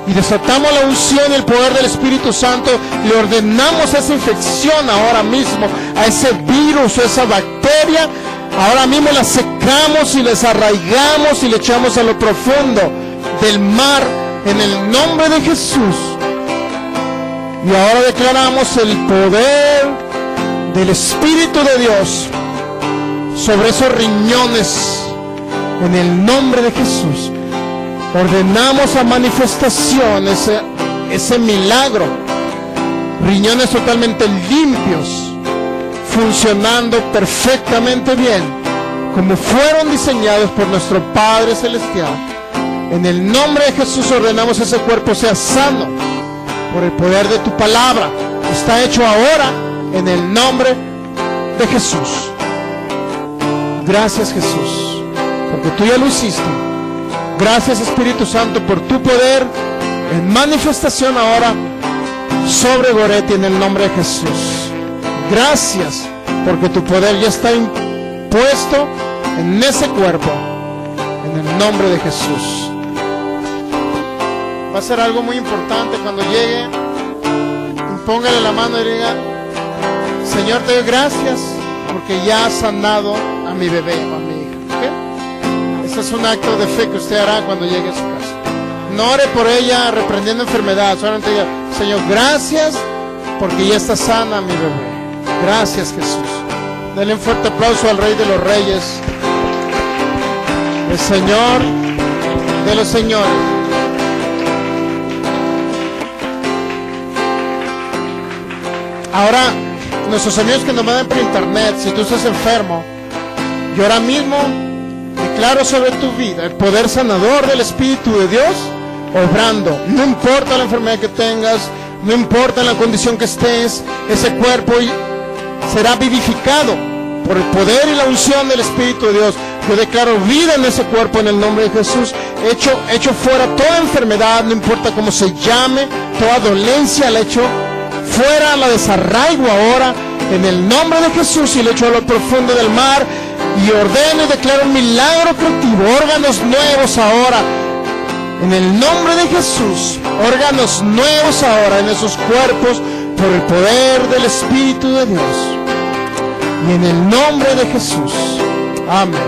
Y desatamos la unción y el poder del Espíritu Santo. Le ordenamos esa infección ahora mismo, a ese virus, a esa bacteria. Ahora mismo la secamos y les arraigamos y le echamos a lo profundo del mar en el nombre de Jesús. Y ahora declaramos el poder del Espíritu de Dios sobre esos riñones en el nombre de Jesús. Ordenamos a manifestación ese milagro. Riñones totalmente limpios, funcionando perfectamente bien, como fueron diseñados por nuestro Padre Celestial. En el nombre de Jesús ordenamos ese cuerpo sea sano por el poder de tu palabra. Está hecho ahora en el nombre de Jesús. Gracias, Jesús, porque tú ya lo hiciste. Gracias, Espíritu Santo, por tu poder en manifestación ahora sobre Goretti en el nombre de Jesús. Gracias porque tu poder ya está impuesto en ese cuerpo en el nombre de Jesús. Va a ser algo muy importante cuando llegue. Póngale la mano y diga: Señor, te doy gracias porque ya has sanado a mi bebé o a mi hija. ¿Okay? Ese es un acto de fe que usted hará cuando llegue a su casa. No ore por ella reprendiendo enfermedad, solamente diga: Señor, gracias porque ya está sana mi bebé. Gracias, Jesús. Dale un fuerte aplauso al Rey de los Reyes, el Señor de los Señores. Ahora, nuestros amigos que nos mandan por internet, si tú estás enfermo, yo ahora mismo declaro sobre tu vida el poder sanador del Espíritu de Dios obrando. No importa la enfermedad que tengas, no importa la condición que estés, ese cuerpo será vivificado por el poder y la unción del Espíritu de Dios. Yo declaro vida en ese cuerpo en el nombre de Jesús. Echo fuera toda enfermedad, no importa cómo se llame, toda dolencia, la echo fuera, la desarraigo ahora en el nombre de Jesús y le echo a lo profundo del mar y ordeno y declaro un milagro creativo, órganos nuevos ahora en el nombre de Jesús, órganos nuevos ahora en esos cuerpos por el poder del Espíritu de Dios y en el nombre de Jesús. Amén.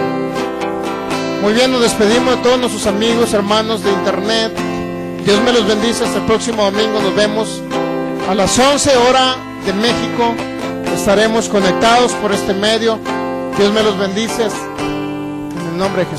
Muy bien, nos despedimos de todos nuestros amigos, hermanos de internet. Dios me los bendice. Hasta el próximo domingo. Nos vemos a las 11 horas de México. Estaremos conectados por este medio. Dios me los bendice en el nombre de Jesús.